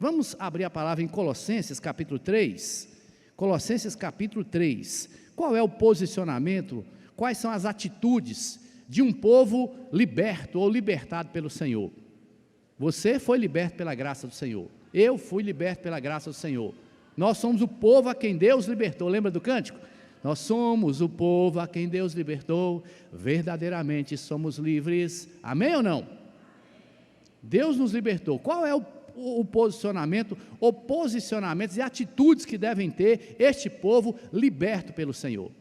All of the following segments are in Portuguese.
Vamos abrir a palavra em Colossenses capítulo 3. Colossenses capítulo 3. Qual é o posicionamento, quais são as atitudes de um povo liberto ou libertado pelo Senhor? Você foi liberto pela graça do Senhor. Eu fui liberto pela graça do Senhor. Nós somos o povo a quem Deus libertou. Lembra do cântico? Nós somos o povo a quem Deus libertou, verdadeiramente somos livres. Amém ou não? Deus nos libertou. Qual é o posicionamento, ou posicionamentos e atitudes que devem ter este povo liberto pelo Senhor?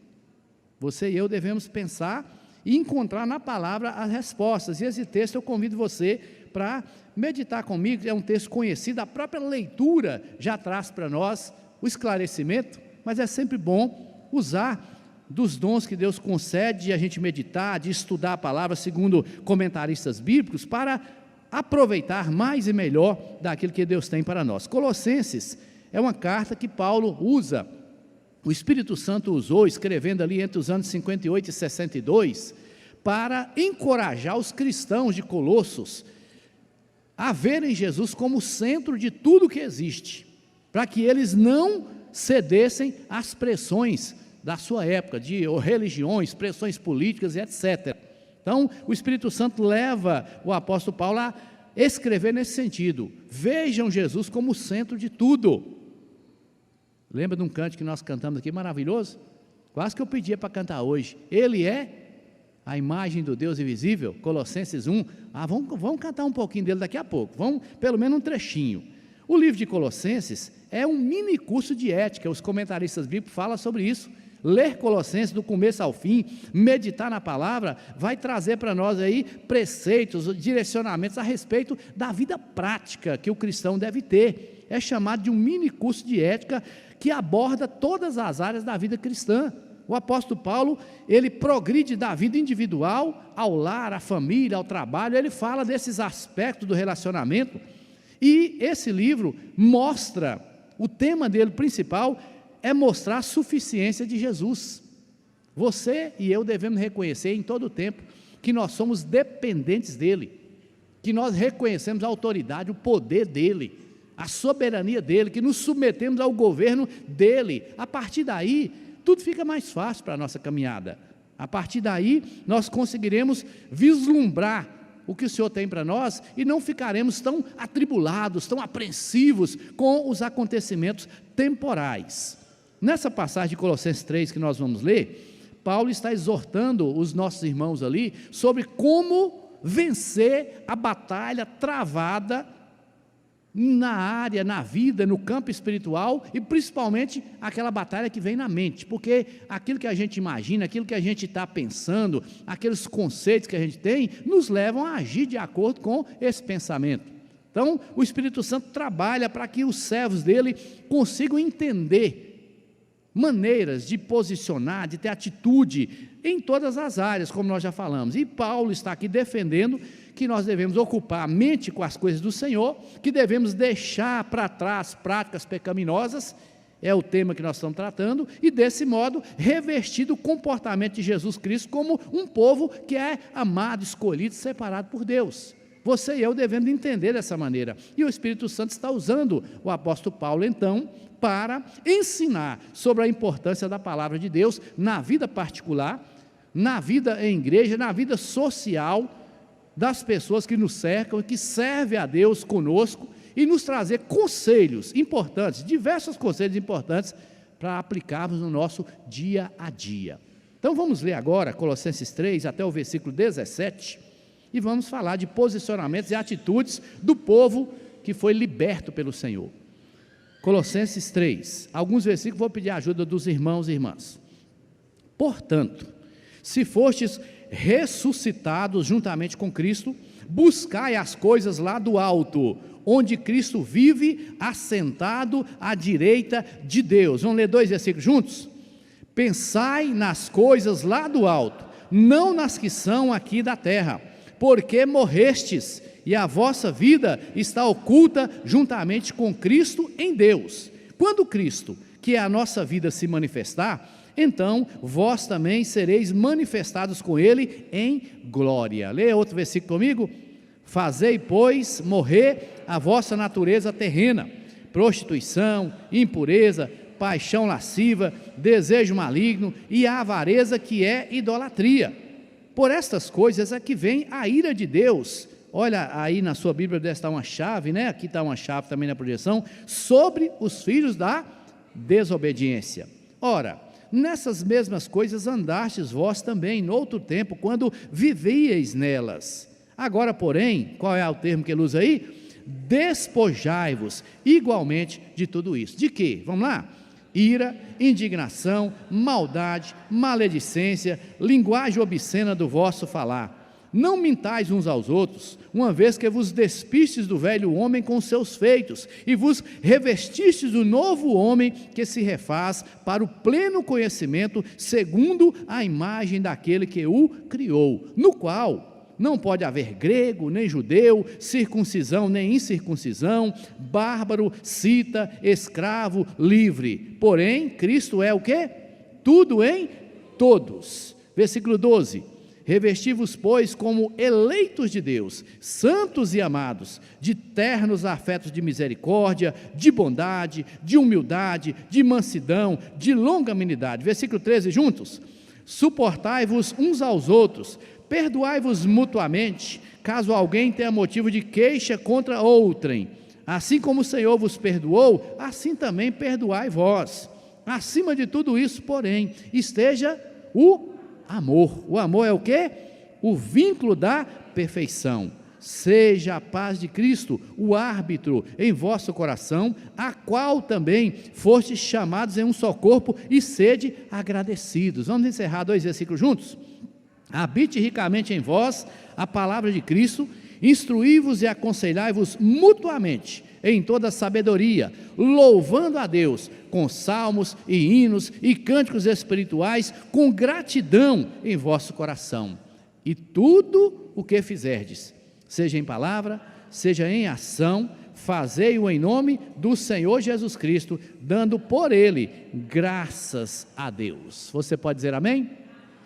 Você e eu devemos pensar e encontrar na palavra as respostas. E esse texto eu convido você para meditar comigo. É um texto conhecido, a própria leitura já traz para nós o esclarecimento, mas é sempre bom usar dos dons que Deus concede de a gente meditar, de estudar a palavra segundo comentaristas bíblicos, para aproveitar mais e melhor daquilo que Deus tem para nós. Colossenses é uma carta que Paulo usa, o Espírito Santo usou, escrevendo ali entre os anos 58 e 62, para encorajar os cristãos de Colossos a verem Jesus como o centro de tudo que existe, para que eles não cedessem às pressões da sua época, de religiões, pressões políticas e etc. Então, o Espírito Santo leva o apóstolo Paulo a escrever nesse sentido: vejam Jesus como o centro de tudo. Lembra de um canto que nós cantamos aqui, maravilhoso? Quase que eu pedia para cantar hoje. Ele é a imagem do Deus invisível, Colossenses 1. Vamos cantar um pouquinho dele daqui a pouco, vamos, pelo menos um trechinho. O livro de Colossenses é um mini curso de ética, os comentaristas bíblicos falam sobre isso. Ler Colossenses do começo ao fim, meditar na palavra, vai trazer para nós aí preceitos, direcionamentos a respeito da vida prática que o cristão deve ter. É chamado de um mini curso de ética que aborda todas as áreas da vida cristã. O apóstolo Paulo, ele progride da vida individual ao lar, à família, ao trabalho. Ele fala desses aspectos do relacionamento, e esse livro mostra, o tema dele principal é mostrar a suficiência de Jesus. Você e eu devemos reconhecer em todo o tempo que nós somos dependentes dele, que nós reconhecemos a autoridade, o poder dele, a soberania dele, que nos submetemos ao governo dele. A partir daí, tudo fica mais fácil para a nossa caminhada. A partir daí, nós conseguiremos vislumbrar o que o Senhor tem para nós e não ficaremos tão atribulados, tão apreensivos com os acontecimentos temporais. Nessa passagem de Colossenses 3 que nós vamos ler, Paulo está exortando os nossos irmãos ali sobre como vencer a batalha travada na área, na vida, no campo espiritual, e principalmente aquela batalha que vem na mente, porque aquilo que a gente imagina, aquilo que a gente está pensando, aqueles conceitos que a gente tem, nos levam a agir de acordo com esse pensamento. Então, o Espírito Santo trabalha para que os servos dele consigam entender maneiras de posicionar, de ter atitude em todas as áreas, como nós já falamos. E Paulo está aqui defendendo que nós devemos ocupar a mente com as coisas do Senhor, que devemos deixar para trás práticas pecaminosas, é o tema que nós estamos tratando, e desse modo revestir do comportamento de Jesus Cristo como um povo que é amado, escolhido, separado por Deus. Você e eu devemos entender dessa maneira, e o Espírito Santo está usando o apóstolo Paulo então para ensinar sobre a importância da palavra de Deus na vida particular, na vida em igreja, na vida social das pessoas que nos cercam, que servem a Deus conosco, e nos trazer conselhos importantes, diversos conselhos importantes para aplicarmos no nosso dia a dia. Então vamos ler agora Colossenses 3 até o versículo 17, e vamos falar de posicionamentos e atitudes do povo que foi liberto pelo Senhor. Colossenses 3, alguns versículos, vou pedir a ajuda dos irmãos e irmãs. Portanto, se fostes ressuscitados juntamente com Cristo, buscai as coisas lá do alto, onde Cristo vive assentado à direita de Deus. Vamos ler 2 versículos juntos? Pensai nas coisas lá do alto, não nas que são aqui da terra, porque morrestes, e a vossa vida está oculta juntamente com Cristo em Deus. Quando Cristo, que é a nossa vida, se manifestar, então vós também sereis manifestados com Ele em glória. Leia outro versículo comigo. Fazei, pois, morrer a vossa natureza terrena: prostituição, impureza, paixão lasciva, desejo maligno e a avareza, que é idolatria. Por estas coisas é que vem a ira de Deus. Olha aí na sua Bíblia, deve estar uma chave, né? Aqui está uma chave também na projeção, sobre os filhos da desobediência. Ora, nessas mesmas coisas andastes vós também, no outro tempo, quando vivíeis nelas. Agora, porém, qual é o termo que ele usa aí? Despojai-vos igualmente de tudo isso. De quê? Vamos lá? Ira, indignação, maldade, maledicência, linguagem obscena do vosso falar. Não mintais uns aos outros, uma vez que vos despistes do velho homem com seus feitos, e vos revestistes do novo homem, que se refaz para o pleno conhecimento, segundo a imagem daquele que o criou, no qual não pode haver grego, nem judeu, circuncisão, nem incircuncisão, bárbaro, cita, escravo, livre. Porém, Cristo é o quê? Tudo em todos. Versículo 12. Revesti-vos, pois, como eleitos de Deus, santos e amados, de ternos afetos de misericórdia, de bondade, de humildade, de mansidão, de longanimidade. Versículo 13, juntos. Suportai-vos uns aos outros, perdoai-vos mutuamente, caso alguém tenha motivo de queixa contra outrem. Assim como o Senhor vos perdoou, assim também perdoai vós. Acima de tudo isso, porém, esteja o amor. O amor é o quê? O vínculo da perfeição. Seja a paz de Cristo o árbitro em vosso coração, a qual também fostes chamados em um só corpo, e sede agradecidos. Vamos encerrar 2 versículos juntos? Habite ricamente em vós a palavra de Cristo, instruí-vos e aconselhai-vos mutuamente em toda sabedoria, louvando a Deus com salmos e hinos e cânticos espirituais, com gratidão em vosso coração. E tudo o que fizerdes, seja em palavra, seja em ação, fazei-o em nome do Senhor Jesus Cristo, dando por Ele graças a Deus. Você pode dizer amém?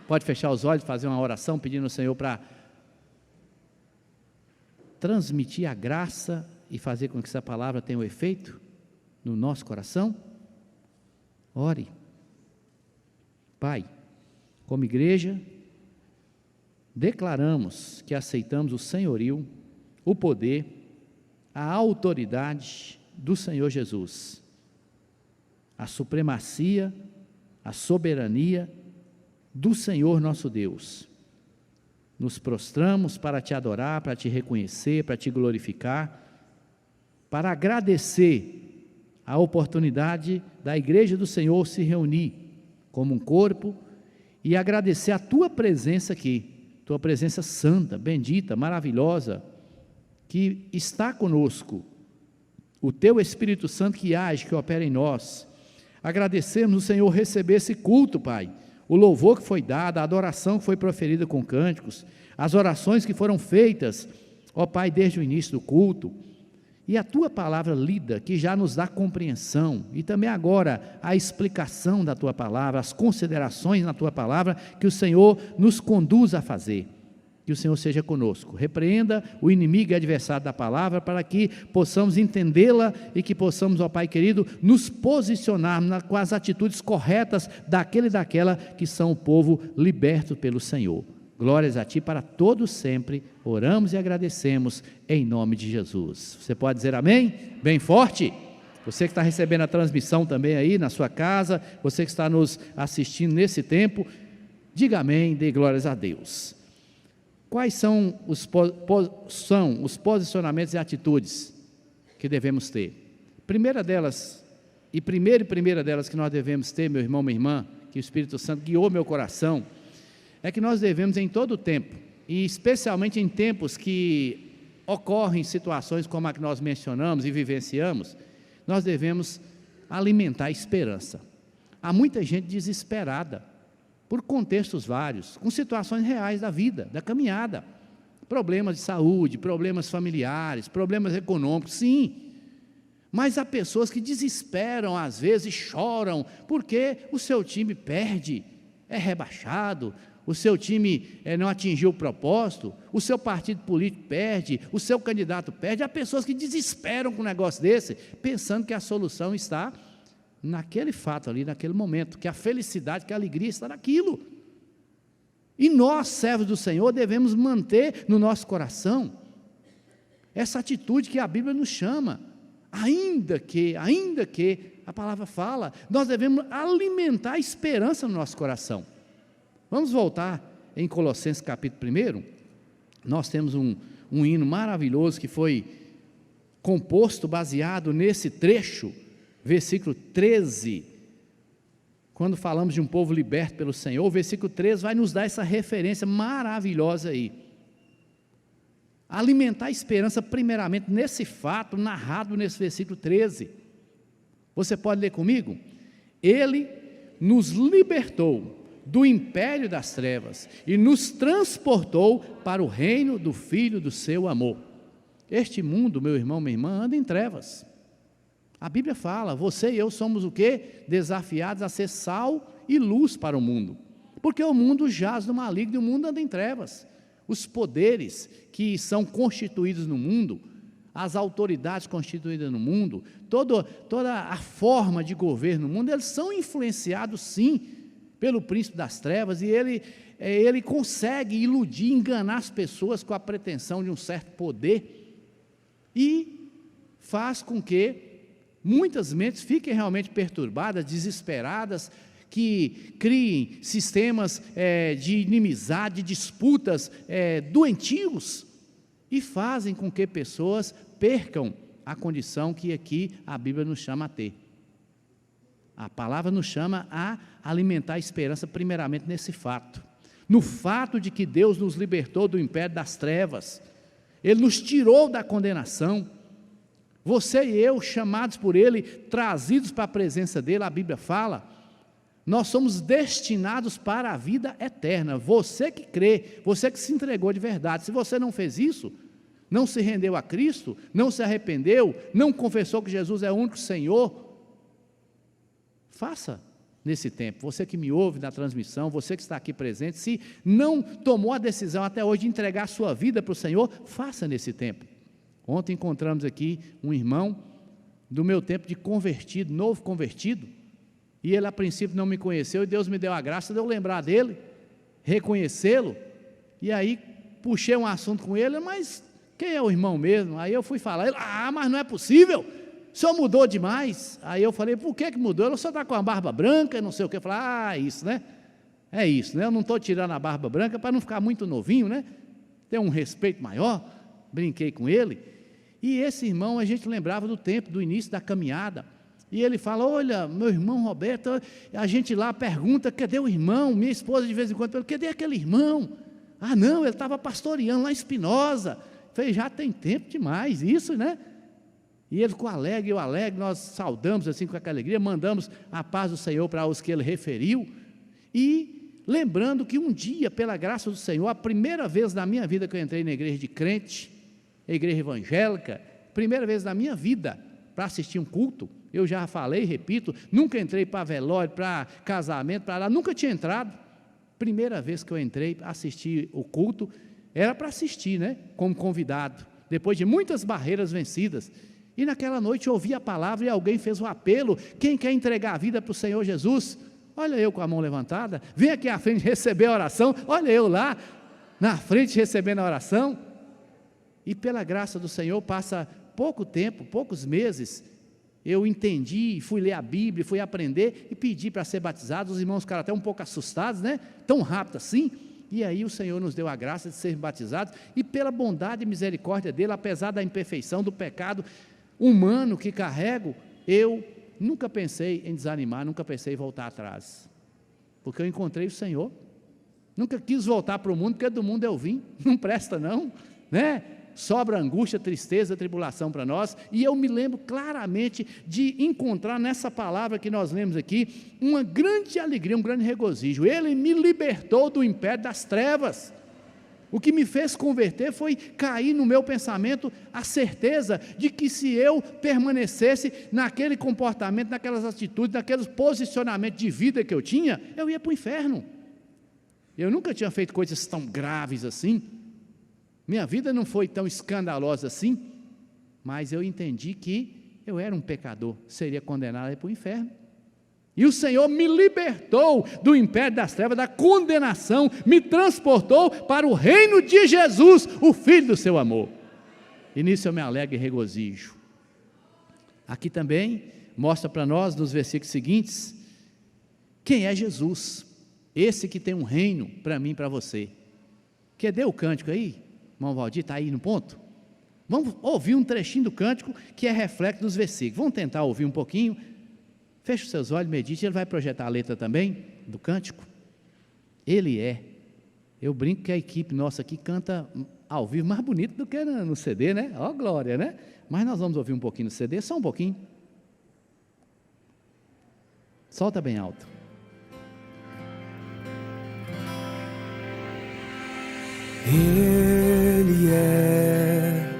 Pode fechar os olhos, fazer uma oração pedindo ao Senhor para transmitir a graça e fazer com que essa palavra tenha um efeito no nosso coração? Ore. Pai, como igreja, declaramos que aceitamos o senhorio, o poder, a autoridade do Senhor Jesus, a supremacia, a soberania do Senhor nosso Deus. Nos prostramos para te adorar, para te reconhecer, para te glorificar, para agradecer a oportunidade da igreja do Senhor se reunir como um corpo e agradecer a tua presença aqui, tua presença santa, bendita, maravilhosa, que está conosco, o teu Espírito Santo que age, que opera em nós. Agradecemos o Senhor receber esse culto, Pai, o louvor que foi dado, a adoração que foi proferida com cânticos, as orações que foram feitas, ó Pai, desde o início do culto, e a tua palavra lida, que já nos dá compreensão, e também agora a explicação da tua palavra, as considerações na tua palavra, que o Senhor nos conduz a fazer. Que o Senhor seja conosco, repreenda o inimigo e adversário da palavra, para que possamos entendê-la e que possamos, ó Pai querido, nos posicionar com as atitudes corretas daquele e daquela que são o povo liberto pelo Senhor. Glórias a Ti para todos sempre, oramos e agradecemos em nome de Jesus. Você pode dizer amém? Bem forte. Você que está recebendo a transmissão também aí na sua casa, você que está nos assistindo nesse tempo, diga amém, dê glórias a Deus. Quais são os posicionamentos e atitudes que devemos ter? Primeira delas que nós devemos ter, meu irmão, minha irmã, que o Espírito Santo guiou meu coração, é que nós devemos em todo o tempo, e especialmente em tempos que ocorrem situações como a que nós mencionamos e vivenciamos, nós devemos alimentar a esperança. Há muita gente desesperada, por contextos vários, com situações reais da vida, da caminhada, problemas de saúde, problemas familiares, problemas econômicos, sim, mas há pessoas que desesperam às vezes, choram, porque o seu time perde, é rebaixado, o seu time não atingiu o propósito, o seu partido político perde, o seu candidato perde. Há pessoas que desesperam com um negócio desse, pensando que a solução está naquele fato ali, naquele momento, que a felicidade, que a alegria está naquilo. E nós, servos do Senhor, devemos manter no nosso coração essa atitude que a Bíblia nos chama, ainda que a palavra fala, nós devemos alimentar a esperança no nosso coração. Vamos voltar em Colossenses capítulo 1, nós temos um hino maravilhoso que foi composto, baseado nesse trecho, versículo 13, quando falamos de um povo liberto pelo Senhor, o versículo 13 vai nos dar essa referência maravilhosa aí. Alimentar a esperança primeiramente nesse fato, narrado nesse versículo 13. Você pode ler comigo? Ele nos libertou do império das trevas e nos transportou para o reino do Filho do seu amor. Este mundo, meu irmão, minha irmã, anda em trevas. A Bíblia fala, você e eu somos o quê? Desafiados a ser sal e luz para o mundo, porque o mundo jaz no maligno e o mundo anda em trevas. Os poderes que são constituídos no mundo, as autoridades constituídas no mundo, toda a forma de governo no mundo, eles são influenciados sim pelo príncipe das trevas, e ele consegue iludir, enganar as pessoas com a pretensão de um certo poder, e faz com que muitas mentes fiquem realmente perturbadas, desesperadas, que criem sistemas de inimizade, de disputas doentios, e fazem com que pessoas percam a condição que aqui a Bíblia nos chama a ter. A palavra nos chama a alimentar a esperança primeiramente nesse fato, no fato de que Deus nos libertou do império das trevas, Ele nos tirou da condenação. Você e eu, chamados por Ele, trazidos para a presença dEle, a Bíblia fala, nós somos destinados para a vida eterna. Você que crê, você que se entregou de verdade, se você não fez isso, não se rendeu a Cristo, não se arrependeu, não confessou que Jesus é o único Senhor, faça nesse tempo. Você que me ouve na transmissão, você que está aqui presente, se não tomou a decisão até hoje de entregar a sua vida para o Senhor, faça nesse tempo. Ontem encontramos aqui um irmão do meu tempo de convertido, novo convertido, e ele a princípio não me conheceu, e Deus me deu a graça de eu lembrar dele, reconhecê-lo, e aí puxei um assunto com ele, mas quem é o irmão mesmo? Aí eu fui falar, ele, mas não é possível, o senhor mudou demais. Aí eu falei, por que mudou? Ele só está com a barba branca, não sei o que. Eu falei, isso, né? É isso, né? Eu não estou tirando a barba branca para não ficar muito novinho, né? Ter um respeito maior. Brinquei com ele. E esse irmão, a gente lembrava do tempo, do início da caminhada. E ele fala, olha, meu irmão Roberto, a gente lá pergunta, cadê o irmão? Minha esposa de vez em quando pergunta, cadê aquele irmão? Não, ele estava pastoreando lá em Espinosa. Eu falei, já tem tempo demais isso, né? E ele ficou alegre, eu alegre, nós saudamos assim com aquela alegria, mandamos a paz do Senhor para os que ele referiu, e lembrando que um dia, pela graça do Senhor, a primeira vez na minha vida que eu entrei na igreja de crente, a igreja evangélica, primeira vez na minha vida, para assistir um culto, eu já falei, repito, nunca entrei para velório, para casamento, para lá, nunca tinha entrado, primeira vez que eu entrei para assistir o culto, era para assistir, né, como convidado, depois de muitas barreiras vencidas. E naquela noite eu ouvi a palavra e alguém fez um apelo, quem quer entregar a vida para o Senhor Jesus? Olha eu com a mão levantada, vem aqui à frente receber a oração, olha eu lá, na frente recebendo a oração, e pela graça do Senhor, passa pouco tempo, poucos meses, eu entendi, fui ler a Bíblia, fui aprender, e pedi para ser batizado, os irmãos ficaram até um pouco assustados, né, tão rápido assim, e aí o Senhor nos deu a graça de ser batizados, e pela bondade e misericórdia dEle, apesar da imperfeição, do pecado humano que carrego, eu nunca pensei em desanimar, nunca pensei em voltar atrás, porque eu encontrei o Senhor, nunca quis voltar para o mundo, porque do mundo eu vim, não presta não, né? Sobra angústia, tristeza, tribulação para nós, e eu me lembro claramente de encontrar nessa palavra que nós lemos aqui, uma grande alegria, um grande regozijo. Ele me libertou do império das trevas. O que me fez converter foi cair no meu pensamento a certeza de que se eu permanecesse naquele comportamento, naquelas atitudes, naqueles posicionamentos de vida que eu tinha, eu ia para o inferno. Eu nunca tinha feito coisas tão graves assim. Minha vida não foi tão escandalosa assim, mas eu entendi que eu era um pecador, seria condenado para o inferno. E o Senhor me libertou do império das trevas, da condenação, me transportou para o reino de Jesus, o Filho do seu amor. E nisso eu me alegro e regozijo. Aqui também mostra para nós, nos versículos seguintes, quem é Jesus, esse que tem um reino para mim e para você. Quer ver o cântico aí? Irmão Valdir, está aí no ponto? Vamos ouvir um trechinho do cântico que é reflexo dos versículos. Vamos tentar ouvir um pouquinho. Feche os seus olhos, medite. Ele vai projetar a letra também do cântico. Ele é. Eu brinco que a equipe nossa aqui canta ao vivo mais bonito do que no CD, né? Ó, glória, né? Mas nós vamos ouvir um pouquinho no CD, só um pouquinho. Solta bem alto. Ele é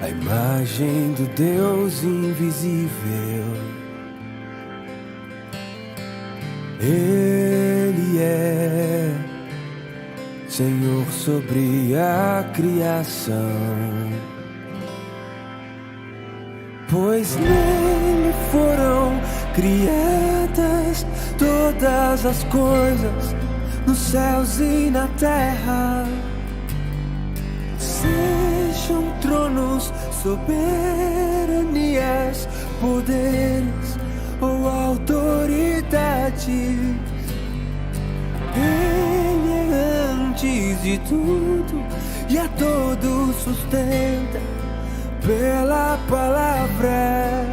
a imagem do Deus invisível. Ele é Senhor sobre a criação, pois nele foram criadas todas as coisas, nos céus e na terra. Sejam tronos, soberanias, poderes ou autoridade, Ele é antes de tudo e a todos sustenta pela palavra,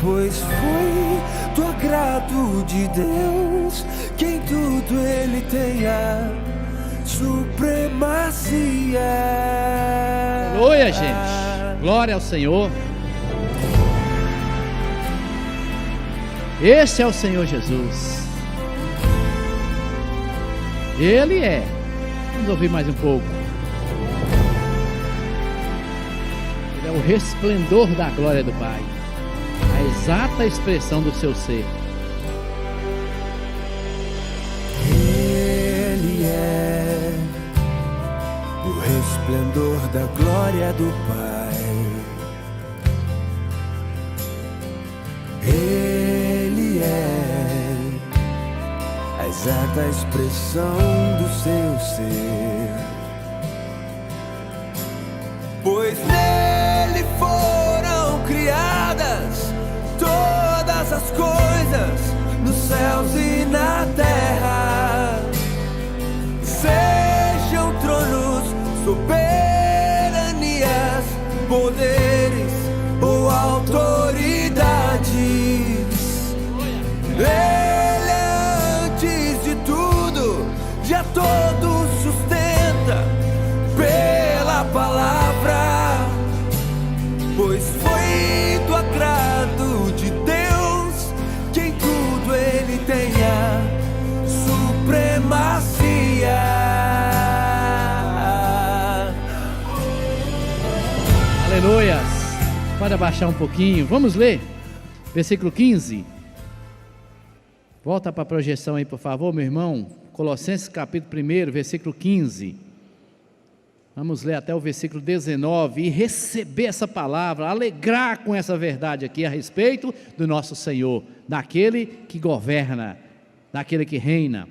pois foi do agrado de Deus que em tudo Ele tenha supremacia. Aleluia, gente, glória ao Senhor. Esse é o Senhor Jesus. Ele é. Vamos ouvir mais um pouco. Ele é o resplendor da glória do Pai, a exata expressão do seu ser. Ele é o resplendor da glória do Pai. Ele é a exata expressão do seu ser, pois nele foram criadas todas as coisas, nos céus e na terra. Sejam tronos, soberanias, poderes ou autoridades, Ele é antes de tudo, de a todos sustenta pela palavra, pois foi do agrado de Deus que em tudo Ele tenha supremacia. Aleluias. Pode abaixar um pouquinho. Vamos ler. Versículo 15. Volta para a projeção aí, por favor, meu irmão. Colossenses capítulo 1, versículo 15. Vamos ler até o versículo 19 e receber essa palavra, alegrar com essa verdade aqui a respeito do nosso Senhor, daquele que governa, daquele que reina.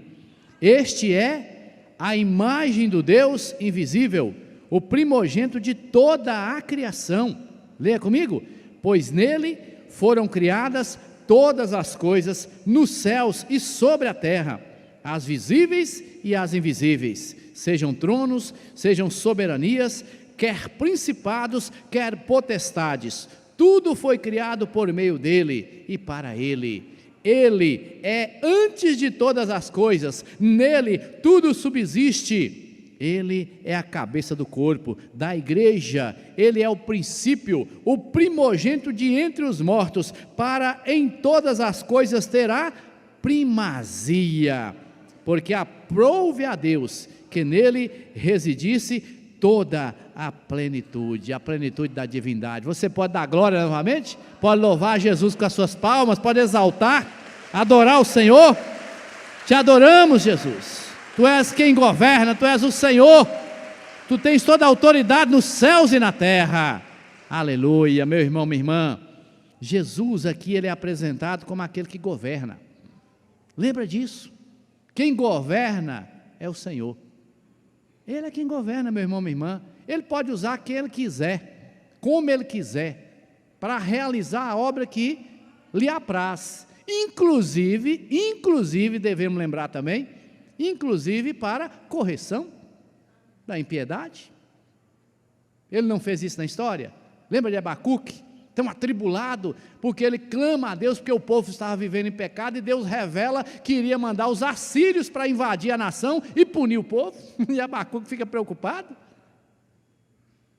Este é a imagem do Deus invisível, o primogênito de toda a criação. Leia comigo. Pois nele foram criadas todas as coisas nos céus e sobre a terra, as visíveis e as invisíveis, sejam tronos, sejam soberanias, quer principados, quer potestades, tudo foi criado por meio dele e para ele. Ele é antes de todas as coisas, nele tudo subsiste. Ele é a cabeça do corpo, da igreja. Ele é o princípio, o primogênito de entre os mortos, para em todas as coisas terá primazia, porque aprouve a Deus que nele residisse toda a plenitude da divindade. Você pode dar glória novamente? Pode louvar Jesus com as suas palmas, pode exaltar, adorar o Senhor? Te adoramos, Jesus. Tu és quem governa, Tu és o Senhor. Tu tens toda a autoridade nos céus e na terra. Aleluia, meu irmão, minha irmã. Jesus aqui, Ele é apresentado como aquele que governa. Lembra disso? Quem governa é o Senhor. Ele é quem governa, meu irmão, minha irmã. Ele pode usar quem Ele quiser, como Ele quiser, para realizar a obra que lhe apraz. Inclusive, devemos lembrar também, inclusive para correção da impiedade. Ele não fez isso na história? Lembra de Abacuque? Tão atribulado, porque ele clama a Deus, porque o povo estava vivendo em pecado, e Deus revela que iria mandar os assírios para invadir a nação e punir o povo, e Abacuque fica preocupado,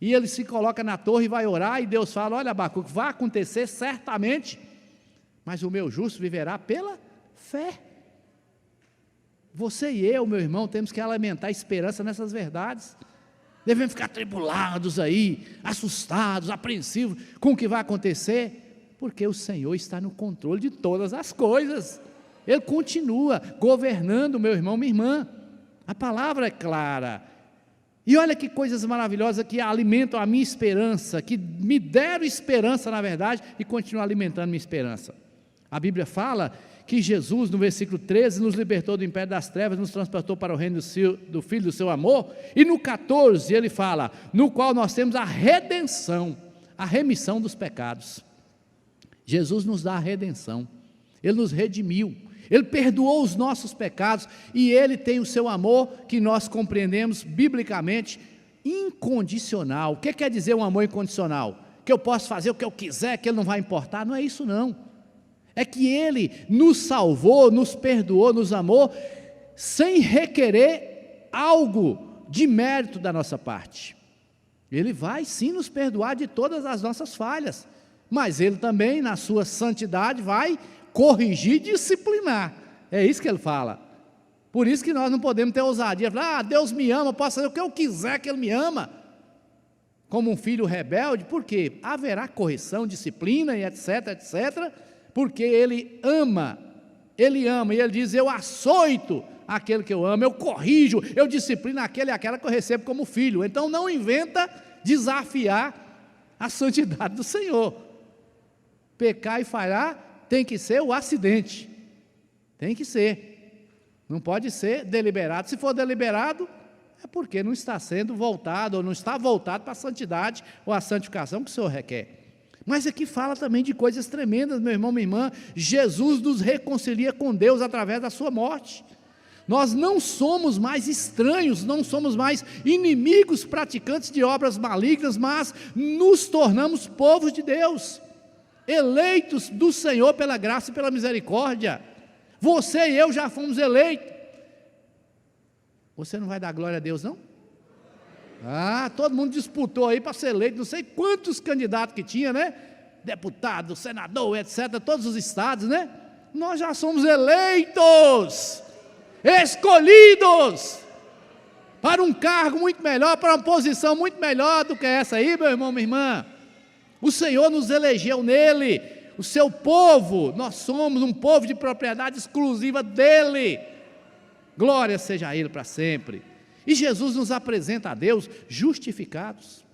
e ele se coloca na torre e vai orar, e Deus fala: olha, Abacuque, vai acontecer certamente, mas o meu justo viverá pela fé. Você e eu, meu irmão, temos que alimentar esperança nessas verdades. Devemos ficar atribulados aí, assustados, apreensivos com o que vai acontecer, porque o Senhor está no controle de todas as coisas. Ele continua governando, meu irmão, minha irmã. A palavra é clara. E olha que coisas maravilhosas que alimentam a minha esperança, que me deram esperança, na verdade, e continuam alimentando minha esperança. A Bíblia fala que Jesus, no versículo 13, nos libertou do império das trevas, nos transportou para o reino do Filho do seu amor, e no 14 ele fala, no qual nós temos a redenção, a remissão dos pecados. Jesus nos dá a redenção, Ele nos redimiu, Ele perdoou os nossos pecados, e Ele tem o seu amor, que nós compreendemos biblicamente, incondicional. O que quer dizer um amor incondicional? Que eu posso fazer o que eu quiser, que Ele não vai importar? Não é isso não. É que Ele nos salvou, nos perdoou, nos amou, sem requerer algo de mérito da nossa parte. Ele vai sim nos perdoar de todas as nossas falhas, mas Ele também, na sua santidade, vai corrigir e disciplinar. É isso que Ele fala. Por isso que nós não podemos ter ousadia, falar: Deus me ama, eu posso fazer o que eu quiser que Ele me ama. Como um filho rebelde, porque haverá correção, disciplina e etc, etc, porque Ele ama, e Ele diz: eu açoito aquele que eu amo, eu corrijo, eu disciplino aquele e aquela que eu recebo como filho. Então não inventa desafiar a santidade do Senhor. Pecar e falhar tem que ser o acidente, tem que ser, não pode ser deliberado. Se for deliberado, é porque não está sendo voltado, ou não está voltado para a santidade ou a santificação que o Senhor requer. Mas aqui fala também de coisas tremendas, meu irmão, minha irmã. Jesus nos reconcilia com Deus através da sua morte. Nós não somos mais estranhos, não somos mais inimigos praticantes de obras malignas, mas nos tornamos povos de Deus, eleitos do Senhor pela graça e pela misericórdia. Você e eu já fomos eleitos. Você não vai dar glória a Deus, não? Todo mundo disputou aí para ser eleito, não sei quantos candidatos que tinha, né? Deputado, senador, etc., todos os estados, né? Nós já somos eleitos, escolhidos, para um cargo muito melhor, para uma posição muito melhor do que essa aí, meu irmão, minha irmã. O Senhor nos elegeu nele, o seu povo, nós somos um povo de propriedade exclusiva dele. Glória seja a Ele para sempre. E Jesus nos apresenta a Deus justificados.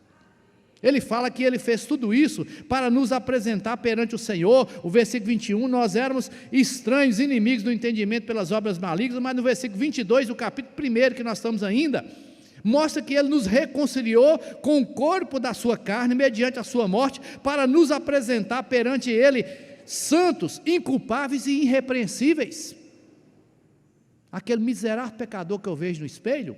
Ele fala que Ele fez tudo isso para nos apresentar perante o Senhor. O versículo 21, nós éramos estranhos, inimigos do entendimento pelas obras malignas, mas no versículo 22, do capítulo 1 que nós estamos ainda, mostra que Ele nos reconciliou com o corpo da sua carne, mediante a sua morte, para nos apresentar perante Ele santos, inculpáveis e irrepreensíveis. Aquele miserável pecador que eu vejo no espelho,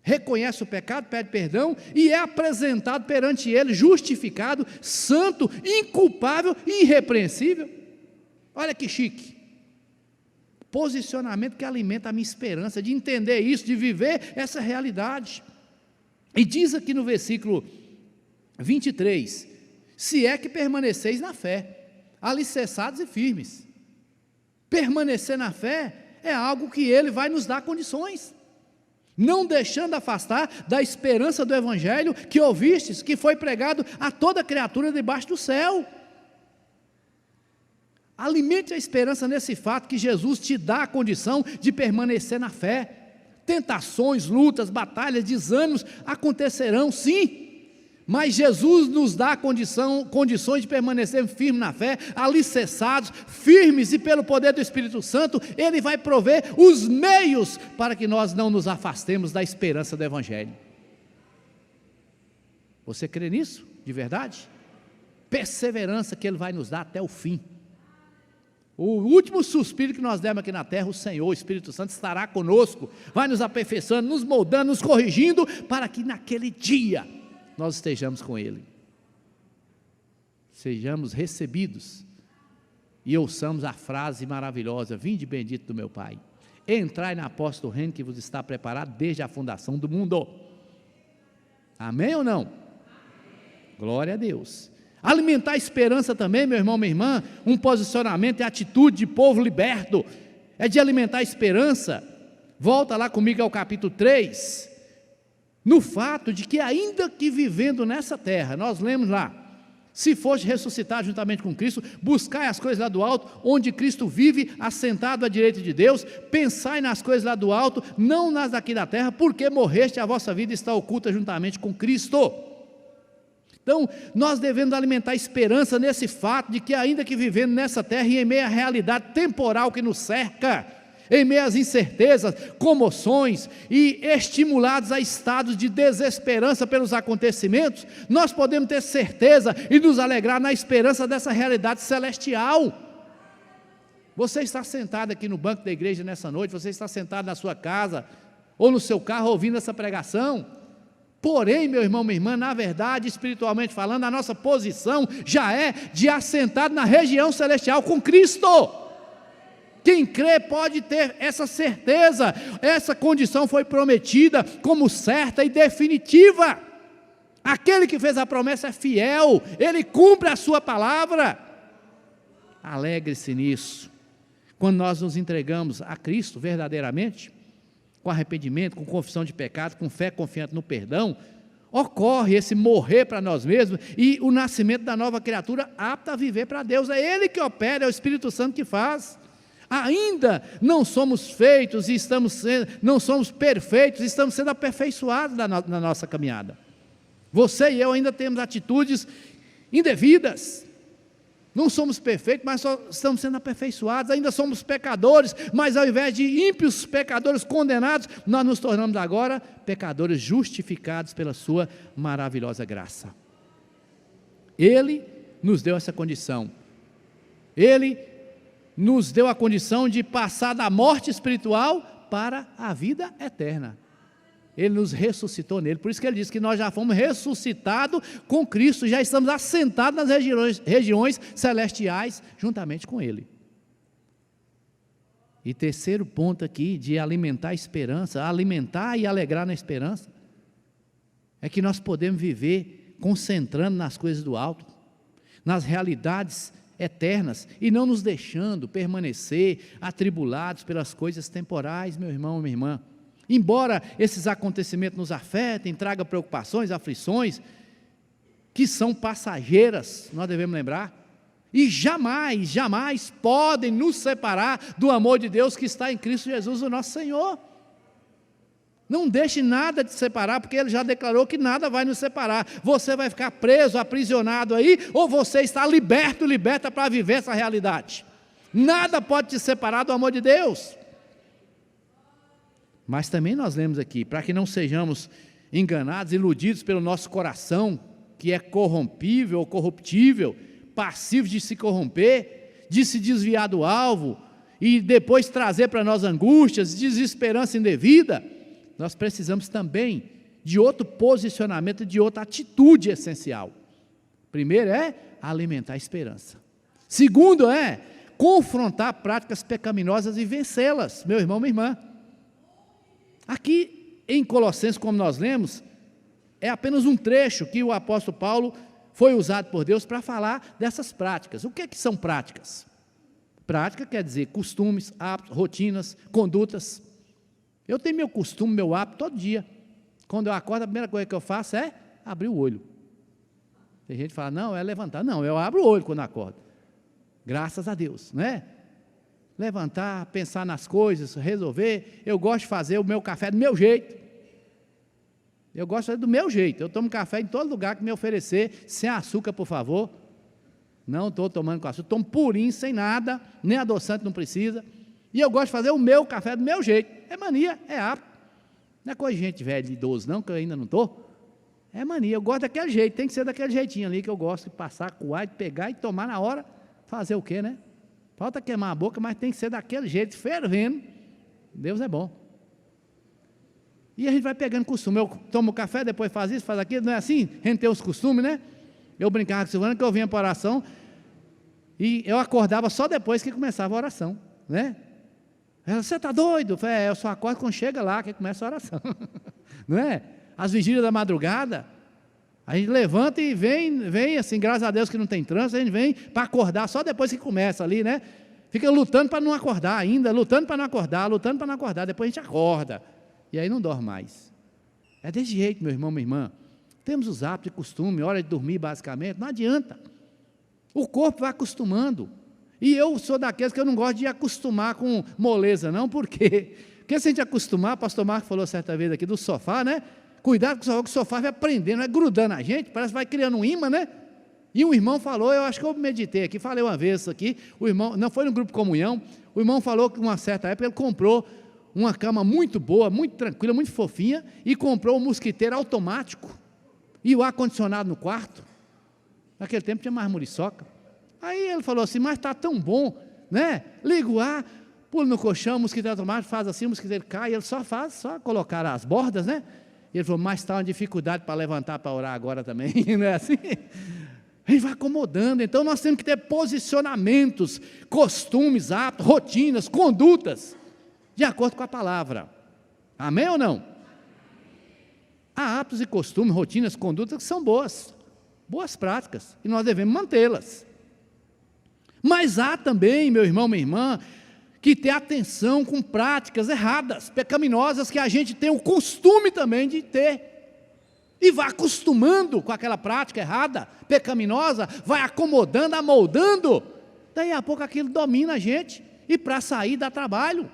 reconhece o pecado, pede perdão e é apresentado perante Ele, justificado, santo, inculpável e irrepreensível. Olha que chique. Posicionamento que alimenta a minha esperança de entender isso, de viver essa realidade. E diz aqui no versículo 23, se é que permaneceis na fé, alicerçados e firmes. Permanecer na fé é algo que Ele vai nos dar condições, não deixando afastar da esperança do Evangelho que ouvistes, que foi pregado a toda criatura debaixo do céu. Alimente a esperança nesse fato que Jesus te dá a condição de permanecer na fé. Tentações, lutas, batalhas, desânimos acontecerão sim, mas Jesus nos dá condições de permanecer firmes na fé, alicerçados, firmes, e pelo poder do Espírito Santo, Ele vai prover os meios para que nós não nos afastemos da esperança do Evangelho. Você crê nisso, de verdade? Perseverança que Ele vai nos dar até o fim. O último suspiro que nós demos aqui na terra, o Senhor, o Espírito Santo estará conosco, vai nos aperfeiçoando, nos moldando, nos corrigindo, para que naquele dia nós estejamos com Ele, sejamos recebidos e ouçamos a frase maravilhosa: vinde bendito do meu Pai, entrai na posse do reino que vos está preparado desde a fundação do mundo. Amém ou não? Amém. Glória a Deus. Alimentar a esperança também, meu irmão, minha irmã, um posicionamento e atitude de povo liberto, é de alimentar a esperança. Volta lá comigo ao capítulo 3, no fato de que ainda que vivendo nessa terra, nós lemos lá, se foste ressuscitar juntamente com Cristo, buscai as coisas lá do alto, onde Cristo vive, assentado à direita de Deus, pensai nas coisas lá do alto, não nas daqui da terra, porque morreste, a vossa vida está oculta juntamente com Cristo. Então, nós devemos alimentar esperança nesse fato de que ainda que vivendo nessa terra e em meio à realidade temporal que nos cerca, em meio às incertezas, comoções e estimulados a estados de desesperança pelos acontecimentos, nós podemos ter certeza e nos alegrar na esperança dessa realidade celestial. Você está sentado aqui no banco da igreja nessa noite, você está sentado na sua casa ou no seu carro ouvindo essa pregação. Porém, meu irmão, minha irmã, na verdade, espiritualmente falando, a nossa posição já é de assentado na região celestial com Cristo. Quem crê pode ter essa certeza, essa condição foi prometida como certa e definitiva. Aquele que fez a promessa é fiel, ele cumpre a sua palavra. Alegre-se nisso. Quando nós nos entregamos a Cristo verdadeiramente, com arrependimento, com confissão de pecado, com fé confiante no perdão, ocorre esse morrer para nós mesmos e o nascimento da nova criatura apta a viver para Deus. É Ele que opera, é o Espírito Santo que faz. Ainda não somos feitos e não somos perfeitos, estamos sendo aperfeiçoados na nossa caminhada. Você e eu ainda temos atitudes indevidas. Não somos perfeitos, mas só estamos sendo aperfeiçoados. Ainda somos pecadores, mas ao invés de ímpios pecadores condenados, nós nos tornamos agora pecadores justificados pela sua maravilhosa graça. Ele nos deu essa condição. Ele nos deu a condição de passar da morte espiritual para a vida eterna. Ele nos ressuscitou nele, por isso que ele diz que nós já fomos ressuscitados com Cristo, já estamos assentados nas regiões celestiais, juntamente com Ele. E terceiro ponto aqui, de alimentar a esperança, alimentar e alegrar na esperança, é que nós podemos viver concentrando nas coisas do alto, nas realidades eternas, e não nos deixando permanecer atribulados pelas coisas temporais, meu irmão, minha irmã. Embora esses acontecimentos nos afetem, tragam preocupações, aflições, que são passageiras, nós devemos lembrar, e jamais, jamais podem nos separar do amor de Deus que está em Cristo Jesus, o nosso Senhor. Não deixe nada de separar, porque Ele já declarou que nada vai nos separar. Você vai ficar preso, aprisionado aí, ou você está liberto, liberta para viver essa realidade. Nada pode te separar do amor de Deus. Mas também nós lemos aqui, para que não sejamos enganados, iludidos pelo nosso coração, que é corrompível ou corruptível, passivo de se corromper, de se desviar do alvo, e depois trazer para nós angústias, desesperança indevida, nós precisamos também de outro posicionamento, de outra atitude essencial. Primeiro é alimentar a esperança. Segundo é confrontar práticas pecaminosas e vencê-las, meu irmão, minha irmã. Aqui em Colossenses, como nós lemos, é apenas um trecho que o apóstolo Paulo foi usado por Deus para falar dessas práticas. O que é que são práticas? Prática quer dizer costumes, hábitos, rotinas, condutas. Eu tenho meu costume, meu hábito todo dia. Quando eu acordo, a primeira coisa que eu faço é abrir o olho. Tem gente que fala, não, é levantar. Não, eu abro o olho quando acordo. Graças a Deus, né? Levantar, pensar nas coisas, resolver. Eu gosto de fazer o meu café do meu jeito. Eu gosto de fazer do meu jeito. Eu tomo café em todo lugar que me oferecer, sem açúcar, por favor. Não estou tomando com açúcar, tomo purinho, sem nada, nem adoçante não precisa. E eu gosto de fazer o meu café do meu jeito. É mania, é hábito. Não é coisa de gente velha, idoso não, que eu ainda não estou. É mania, eu gosto daquele jeito, tem que ser daquele jeitinho ali que eu gosto de passar, coar, de pegar e tomar na hora. Fazer o quê, né? Falta queimar a boca, mas tem que ser daquele jeito, fervendo. Deus é bom. E a gente vai pegando costume. Eu tomo café, depois faz isso, faz aquilo, não é assim? A gente tem os costumes, né? Eu brincava com a Silvana que eu vinha para a oração e eu acordava só depois que começava a oração, né? Ela, você está doido? Eu falei, eu só acordo quando chega lá que começa a oração. Não é? As vigílias da madrugada, a gente levanta e vem assim, graças a Deus que não tem trânsito, a gente vem para acordar só depois que começa ali, né? Fica lutando para não acordar ainda, lutando para não acordar, depois a gente acorda. E aí não dorme mais. É desse jeito, meu irmão, minha irmã. Temos os hábitos e costume, hora de dormir basicamente, não adianta. O corpo vai acostumando. E eu sou daqueles que eu não gosto de acostumar com moleza, não, por quê? Porque se a gente acostumar, o pastor Marco falou certa vez aqui do sofá, né? Cuidado com o sofá vai prendendo, vai grudando a gente, parece que vai criando um imã, né? E um irmão falou, eu acho que eu meditei aqui, falei uma vez isso aqui, o irmão, não foi no grupo comunhão, o irmão falou que uma certa época ele comprou uma cama muito boa, muito tranquila, muito fofinha, e comprou um mosquiteiro automático, e o ar-condicionado no quarto. Naquele tempo tinha mais muriçoca. Aí ele falou assim, mas está tão bom, né? Liga o ar, pula no colchão, o mosquiteiro automático, faz assim, o mosquiteiro cai, ele só colocar as bordas, né? E ele falou, mas está uma dificuldade para levantar para orar agora também, não é assim? A gente vai acomodando, então nós temos que ter posicionamentos, costumes, hábitos, rotinas, condutas, de acordo com a palavra. Amém ou não? Há hábitos e costumes, rotinas, condutas que são boas práticas, e nós devemos mantê-las. Mas há também, meu irmão, minha irmã, que ter atenção com práticas erradas, pecaminosas, que a gente tem o costume também de ter, e vai acostumando com aquela prática errada, pecaminosa, vai acomodando, amoldando, daí a pouco aquilo domina a gente, e para sair dá trabalho.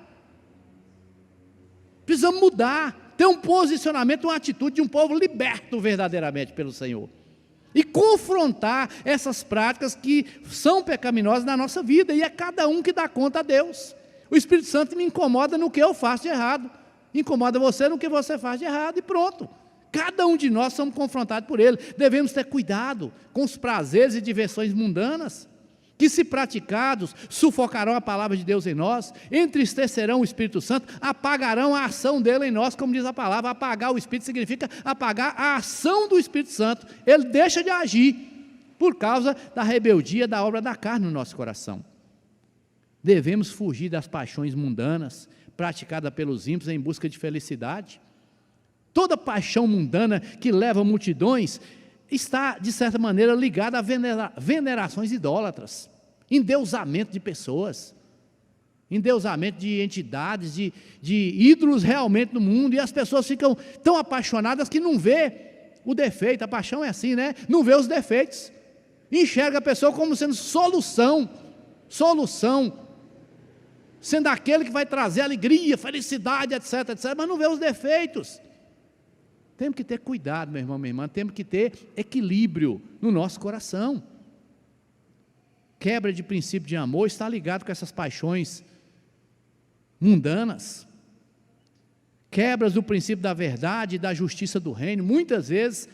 Precisamos mudar, ter um posicionamento, uma atitude de um povo liberto verdadeiramente pelo Senhor. E confrontar essas práticas que são pecaminosas na nossa vida, e é cada um que dá conta a Deus. O Espírito Santo me incomoda no que eu faço de errado, incomoda você no que você faz de errado, e pronto. Cada um de nós somos confrontados por Ele. Devemos ter cuidado com os prazeres e diversões mundanas, que se praticados, sufocarão a palavra de Deus em nós, entristecerão o Espírito Santo, apagarão a ação dele em nós, como diz a palavra. Apagar o Espírito significa apagar a ação do Espírito Santo. Ele deixa de agir, por causa da rebeldia da obra da carne no nosso coração. Devemos fugir das paixões mundanas, praticadas pelos ímpios em busca de felicidade. Toda paixão mundana que leva multidões está, de certa maneira, ligada a venerações idólatras, endeusamento de pessoas, endeusamento de entidades, de ídolos realmente no mundo, e as pessoas ficam tão apaixonadas que não vê o defeito. A paixão é assim, né? Não vê os defeitos, enxerga a pessoa como sendo solução, sendo aquele que vai trazer alegria, felicidade, etc, mas não vê os defeitos. Temos que ter cuidado, meu irmão, minha irmã, temos que ter equilíbrio no nosso coração. Quebra de princípio de amor está ligado com essas paixões mundanas. Quebras do princípio da verdade e da justiça do reino, muitas vezes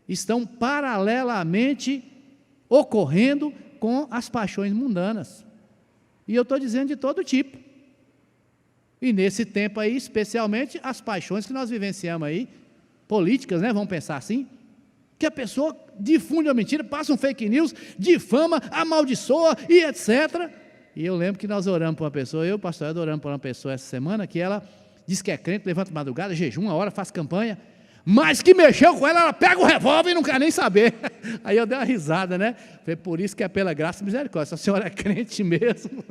estão paralelamente ocorrendo com as paixões mundanas. E eu estou dizendo de todo tipo. E nesse tempo aí, especialmente, as paixões que nós vivenciamos aí, políticas, né? Vamos pensar assim, que a pessoa difunde a mentira, passa um fake news, difama, amaldiçoa e etc. E eu lembro que nós oramos para uma pessoa, eu, pastor Ed, oramos para uma pessoa essa semana, que ela diz que é crente, levanta de madrugada, jejum, uma hora, faz campanha, mas que mexeu com ela pega o revólver e não quer nem saber. Aí eu dei uma risada, né? Falei, por isso que é pela graça e misericórdia, se a senhora é crente mesmo,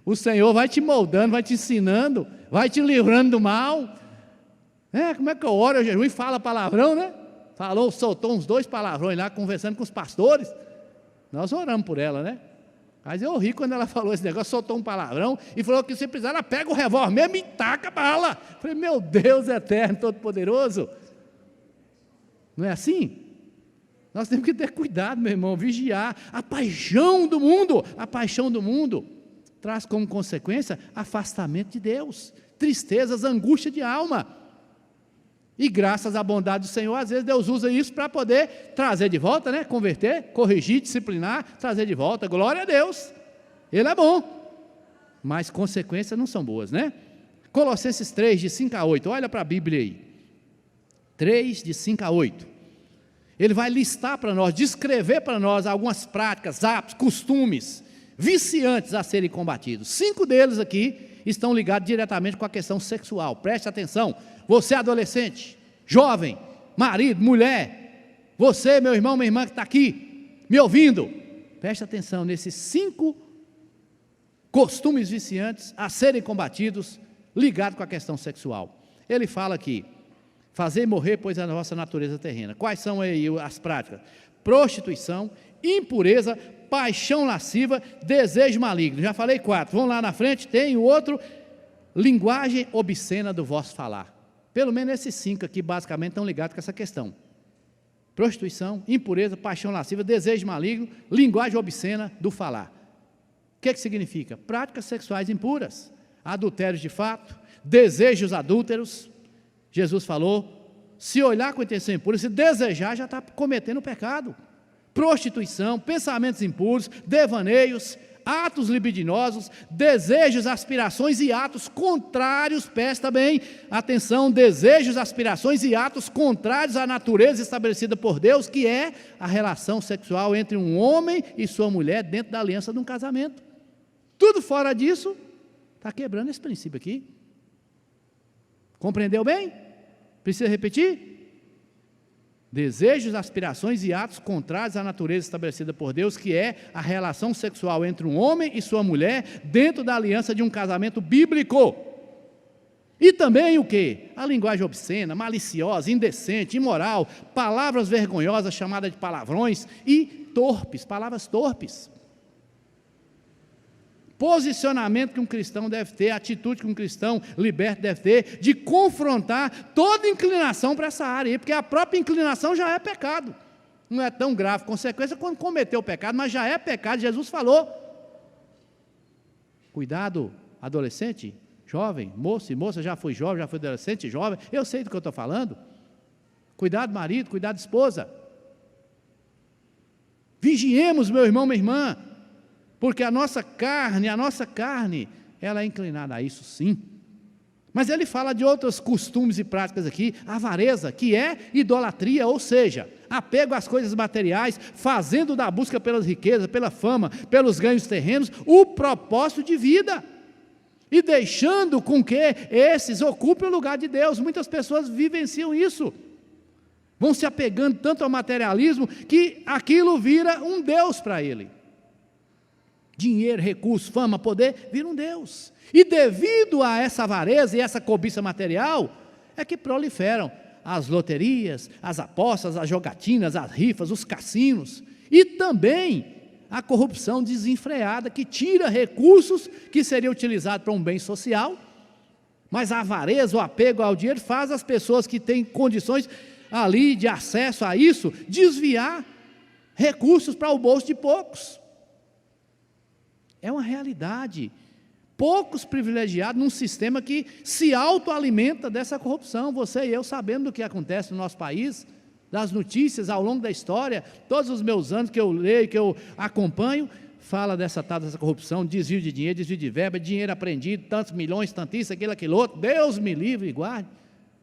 o Senhor vai te moldando, vai te ensinando, vai te livrando do mal. Como é que eu oro, eu jejum e fala palavrão, né? Soltou uns 2 palavrões lá, conversando com os pastores. Nós oramos por ela, né? Mas eu ri quando ela falou esse negócio, soltou um palavrão e falou que se precisar, ela pega o revólver mesmo e taca a bala. Falei, meu Deus eterno, todo-poderoso. Não é assim? Nós temos que ter cuidado, meu irmão, vigiar. A paixão do mundo traz como consequência afastamento de Deus, tristezas, angústia de alma. E graças à bondade do Senhor, às vezes Deus usa isso para poder trazer de volta, né? Converter, corrigir, disciplinar, trazer de volta. Glória a Deus. Ele é bom. Mas consequências não são boas, né? Colossenses 3, de 5 a 8. Olha para a Bíblia aí. 3, de 5 a 8. Ele vai listar para nós, descrever para nós algumas práticas, hábitos, costumes viciantes a serem combatidos. 5 deles aqui estão ligados diretamente com a questão sexual. Preste atenção, você adolescente, jovem, marido, mulher, você, meu irmão, minha irmã que está aqui, me ouvindo, preste atenção nesses 5 costumes viciantes a serem combatidos, ligados com a questão sexual. Ele fala aqui, fazer morrer, pois, a nossa natureza terrena. Quais são aí as práticas? Prostituição, impureza, paixão lasciva, desejo maligno. Já falei 4. Vamos lá na frente, tem o outro, linguagem obscena do vosso falar. Pelo menos esses 5 aqui, basicamente, estão ligados com essa questão. Prostituição, impureza, paixão lasciva, desejo maligno, linguagem obscena do falar. O que significa? Práticas sexuais impuras, adultérios de fato, desejos adúlteros. Jesus falou, se olhar com intenção impura, se desejar, já está cometendo pecado. Prostituição, pensamentos impuros, devaneios, atos libidinosos, desejos, aspirações e atos contrários, presta bem atenção, desejos, aspirações e atos contrários à natureza estabelecida por Deus, que é a relação sexual entre um homem e sua mulher dentro da aliança de um casamento. Tudo fora disso, está quebrando esse princípio aqui. Compreendeu bem? Precisa repetir? Desejos, aspirações e atos contrários à natureza estabelecida por Deus, que é a relação sexual entre um homem e sua mulher, dentro da aliança de um casamento bíblico. E também o quê? A linguagem obscena, maliciosa, indecente, imoral, palavras vergonhosas, chamadas de palavrões, e torpes, palavras torpes. Posicionamento que um cristão deve ter, atitude que um cristão liberto deve ter, de confrontar toda inclinação para essa área, porque a própria inclinação já é pecado. Não é tão grave consequência quando cometeu o pecado, mas já é pecado. Jesus falou. Cuidado, adolescente, jovem, moço e moça, já fui jovem, já fui adolescente, jovem, eu sei do que eu estou falando. Cuidado, marido, cuidado, esposa. Vigiemos, meu irmão, minha irmã, porque a nossa carne, ela é inclinada a isso sim. Mas ele fala de outros costumes e práticas aqui, avareza, que é idolatria, ou seja, apego às coisas materiais, fazendo da busca pelas riquezas, pela fama, pelos ganhos terrenos, o propósito de vida, e deixando com que esses ocupem o lugar de Deus. Muitas pessoas vivenciam isso, vão se apegando tanto ao materialismo, que aquilo vira um Deus para ele. Dinheiro, recurso, fama, poder, vira um Deus. E devido a essa avareza e essa cobiça material, é que proliferam as loterias, as apostas, as jogatinas, as rifas, os cassinos, e também a corrupção desenfreada, que tira recursos que seriam utilizados para um bem social, mas a avareza, o apego ao dinheiro, faz as pessoas que têm condições ali de acesso a isso, desviar recursos para o bolso de poucos. É uma realidade. Poucos privilegiados num sistema que se autoalimenta dessa corrupção. Você e eu sabendo do que acontece no nosso país, das notícias ao longo da história, todos os meus anos que eu leio, que eu acompanho, fala dessa corrupção, desvio de dinheiro, desvio de verba, dinheiro apreendido, tantos milhões, tanto isso, aquilo outro, Deus me livre e guarde,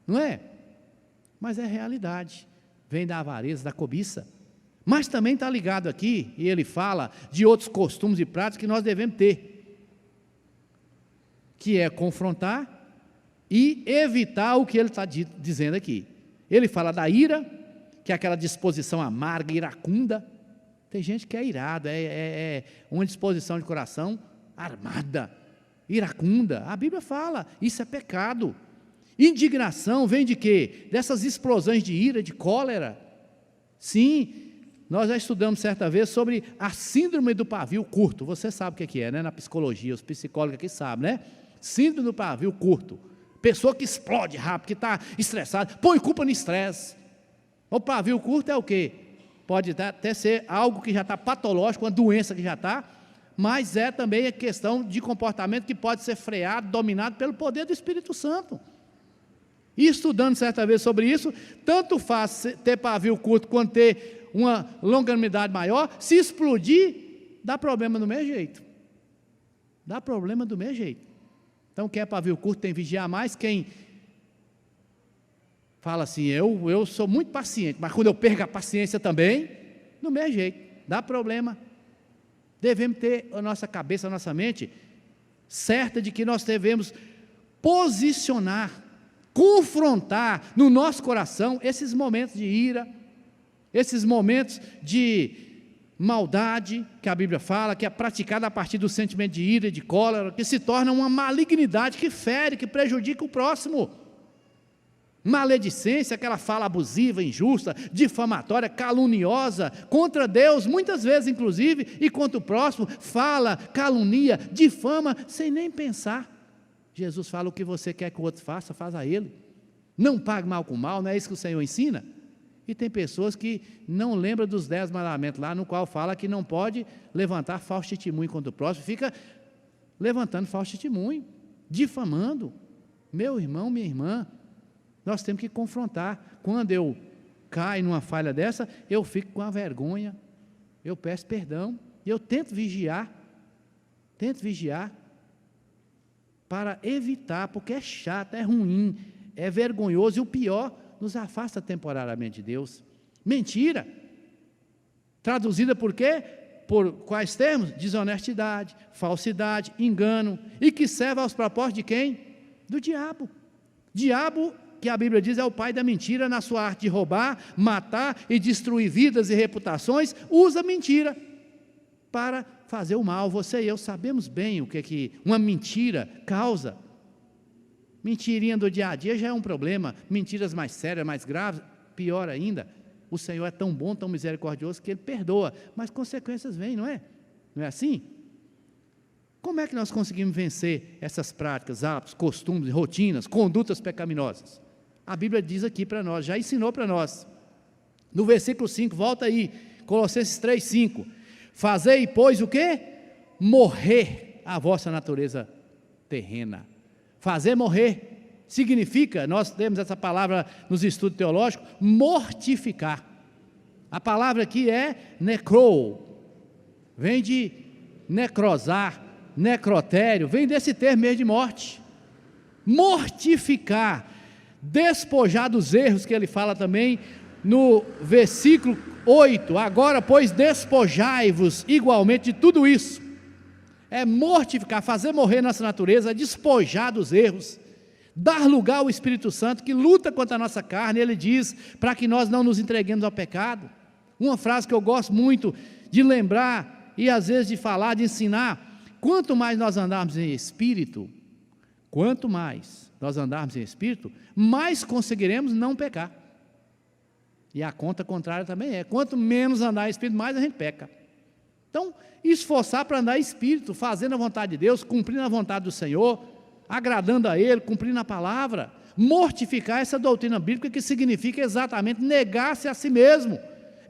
não é? Mas é realidade, vem da avareza, da cobiça. Mas também está ligado aqui, e ele fala de outros costumes e práticas que nós devemos ter, que é confrontar e evitar o que ele está dizendo aqui. Ele fala da ira, que é aquela disposição amarga, iracunda. Tem gente que é irado, é uma disposição de coração armada, iracunda. A Bíblia fala, isso é pecado. Indignação vem de quê? Dessas explosões de ira, de cólera. Sim, Nós já estudamos certa vez sobre a síndrome do pavio curto. Você sabe o que é, né? Na psicologia, os psicólogos aqui sabem, né? Síndrome do pavio curto. Pessoa que explode rápido, que está estressada, põe culpa no estresse. O pavio curto é o quê? Pode até ser algo que já está patológico, uma doença que já está, mas é também a questão de comportamento que pode ser freado, dominado pelo poder do Espírito Santo. E estudando certa vez sobre isso, tanto faz ter pavio curto quanto ter uma longanimidade maior, se explodir, dá problema do mesmo jeito. Dá problema do mesmo jeito. Então, quem é pavio curto tem que vigiar mais. Quem fala assim, eu sou muito paciente, mas quando eu perco a paciência também, do mesmo jeito, dá problema. Devemos ter a nossa cabeça, a nossa mente certa de que nós devemos posicionar, confrontar no nosso coração esses momentos de ira, esses momentos de maldade, que a Bíblia fala, que é praticada a partir do sentimento de ira e de cólera, que se torna uma malignidade que fere, que prejudica o próximo. Maledicência, aquela fala abusiva, injusta, difamatória, caluniosa, contra Deus, muitas vezes inclusive, e contra o próximo, fala, calunia, difama, sem nem pensar. Jesus fala, o que você quer que o outro faça, faz a ele. Não pague mal com mal, não é isso que o Senhor ensina? E tem pessoas que não lembram dos 10 mandamentos lá, no qual fala que não pode levantar falso testemunho contra o próximo, fica levantando falso testemunho, difamando. Meu irmão, minha irmã, nós temos que confrontar. Quando eu caio numa falha dessa, eu fico com a vergonha, eu peço perdão, e eu tento vigiar, para evitar, porque é chato, é ruim, é vergonhoso, e o pior, nos afasta temporariamente de Deus. Mentira, traduzida por quê? Por quais termos? Desonestidade, falsidade, engano, e que serve aos propósitos de quem? Do diabo. Diabo, que a Bíblia diz, é o pai da mentira, na sua arte de roubar, matar e destruir vidas e reputações, usa mentira para fazer o mal. Você e eu sabemos bem o que uma mentira causa. Mentirinha do dia a dia já é um problema, mentiras mais sérias, mais graves, pior ainda. O Senhor é tão bom, tão misericordioso, que Ele perdoa, mas consequências vêm, não é? Não é assim? Como é que nós conseguimos vencer essas práticas, hábitos, costumes, rotinas, condutas pecaminosas? A Bíblia diz aqui para nós, já ensinou para nós. No versículo 5, volta aí, Colossenses 3:5. Fazei, pois, o quê? Morrer a vossa natureza terrena. Fazer morrer significa, nós temos essa palavra nos estudos teológicos, mortificar. A palavra aqui é necro, vem de necrosar, necrotério, vem desse termo mesmo de morte. Mortificar, despojar dos erros, que ele fala também no versículo 8, agora pois despojai-vos igualmente de tudo isso. É mortificar, fazer morrer nossa natureza, despojar dos erros, dar lugar ao Espírito Santo que luta contra a nossa carne. Ele diz, para que nós não nos entreguemos ao pecado. Uma frase que eu gosto muito de lembrar, e às vezes de falar, de ensinar, quanto mais nós andarmos em Espírito, mais conseguiremos não pecar. E a conta contrária também é, quanto menos andar em Espírito, mais a gente peca. Então, esforçar para andar em Espírito, fazendo a vontade de Deus, cumprindo a vontade do Senhor, agradando a Ele, cumprindo a palavra, mortificar essa doutrina bíblica, que significa exatamente negar-se a si mesmo,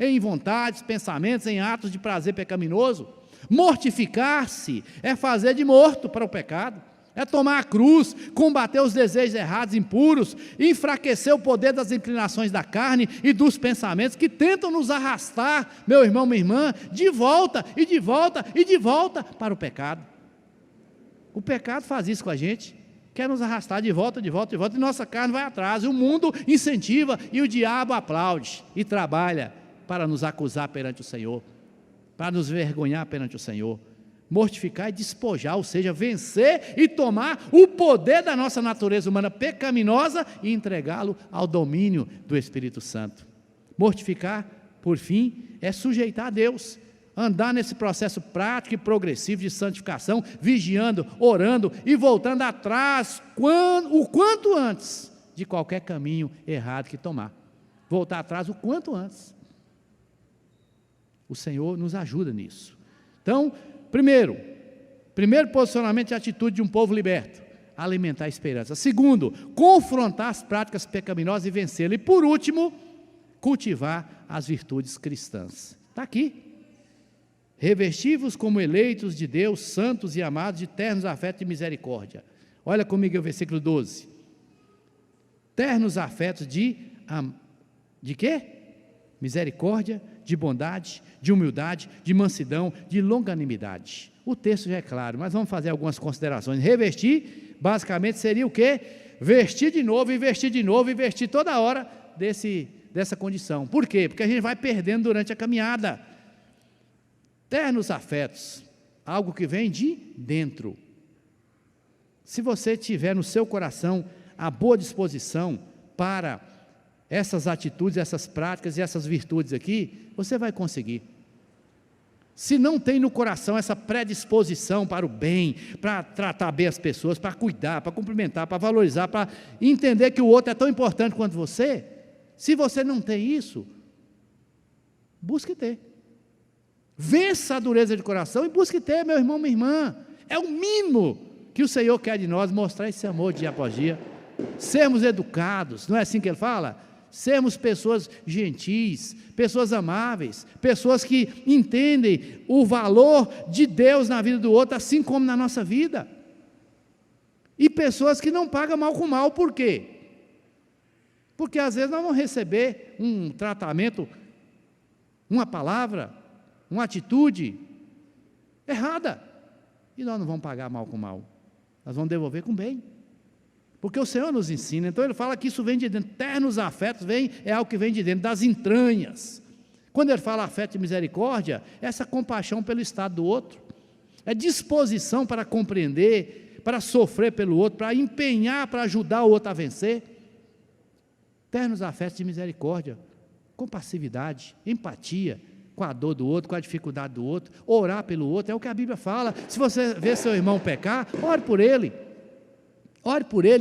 em vontades, pensamentos, em atos de prazer pecaminoso. Mortificar-se é fazer de morto para o pecado, é tomar a cruz, combater os desejos errados, impuros, enfraquecer o poder das inclinações da carne e dos pensamentos que tentam nos arrastar, meu irmão, minha irmã, de volta e de volta e de volta para o pecado. O pecado faz isso com a gente, quer nos arrastar de volta, e nossa carne vai atrás, e o mundo incentiva, e o diabo aplaude e trabalha para nos acusar perante o Senhor, para nos vergonhar perante o Senhor. Mortificar e despojar, ou seja, vencer e tomar o poder da nossa natureza humana pecaminosa e entregá-lo ao domínio do Espírito Santo. Mortificar, por fim, é sujeitar a Deus, andar nesse processo prático e progressivo de santificação, vigiando, orando e voltando atrás o quanto antes de qualquer caminho errado que tomar. Voltar atrás o quanto antes. O Senhor nos ajuda nisso. Então, primeiro posicionamento e atitude de um povo liberto: alimentar a esperança. Segundo, confrontar as práticas pecaminosas e vencê-las. E por último, cultivar as virtudes cristãs. Está aqui. Revesti-vos como eleitos de Deus, santos e amados, de ternos afetos e misericórdia. Olha comigo o versículo 12. Ternos afetos de quê? Misericórdia, de bondade, de humildade, de mansidão, de longanimidade. O texto já é claro, mas vamos fazer algumas considerações. Revestir, basicamente, seria o quê? Vestir de novo, e vestir de novo, e vestir toda hora dessa condição. Por quê? Porque a gente vai perdendo durante a caminhada. Ternos afetos, algo que vem de dentro. Se você tiver no seu coração a boa disposição para essas atitudes, essas práticas e essas virtudes aqui, você vai conseguir. Se não tem no coração essa predisposição para o bem, para tratar bem as pessoas, para cuidar, para cumprimentar, para valorizar, para entender que o outro é tão importante quanto você, se você não tem isso, busque ter. Vença a dureza de coração e busque ter, meu irmão, minha irmã. É o mínimo que o Senhor quer de nós, mostrar esse amor dia após dia. Sermos educados, não é assim que Ele fala? Sermos pessoas gentis, pessoas amáveis, pessoas que entendem o valor de Deus na vida do outro, assim como na nossa vida. E pessoas que não pagam mal com mal. Por quê? Porque às vezes nós vamos receber um tratamento, uma palavra, uma atitude errada, e nós não vamos pagar mal com mal, nós vamos devolver com bem, porque o Senhor nos ensina. Então Ele fala que isso vem de dentro. Ternos afetos é algo que vem de dentro, das entranhas. Quando Ele fala afeto e misericórdia, é essa compaixão pelo estado do outro, é disposição para compreender, para sofrer pelo outro, para empenhar, para ajudar o outro a vencer. Ternos afetos de misericórdia, compassividade, empatia com a dor do outro, com a dificuldade do outro, orar pelo outro, é o que a Bíblia fala. Se você vê seu irmão pecar, ore por ele,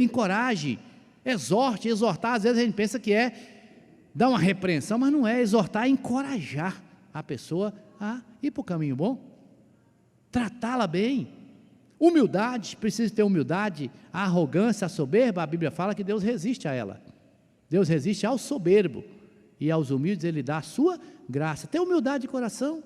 encoraje, exorte. Exortar, às vezes a gente pensa que é dar uma repreensão, mas não é. Exortar é encorajar a pessoa a ir para o caminho bom, tratá-la bem. Humildade, precisa ter humildade. A arrogância, a soberba, a Bíblia fala que Deus resiste a ela. Deus resiste ao soberbo, e aos humildes Ele dá a sua graça. Ter humildade de coração,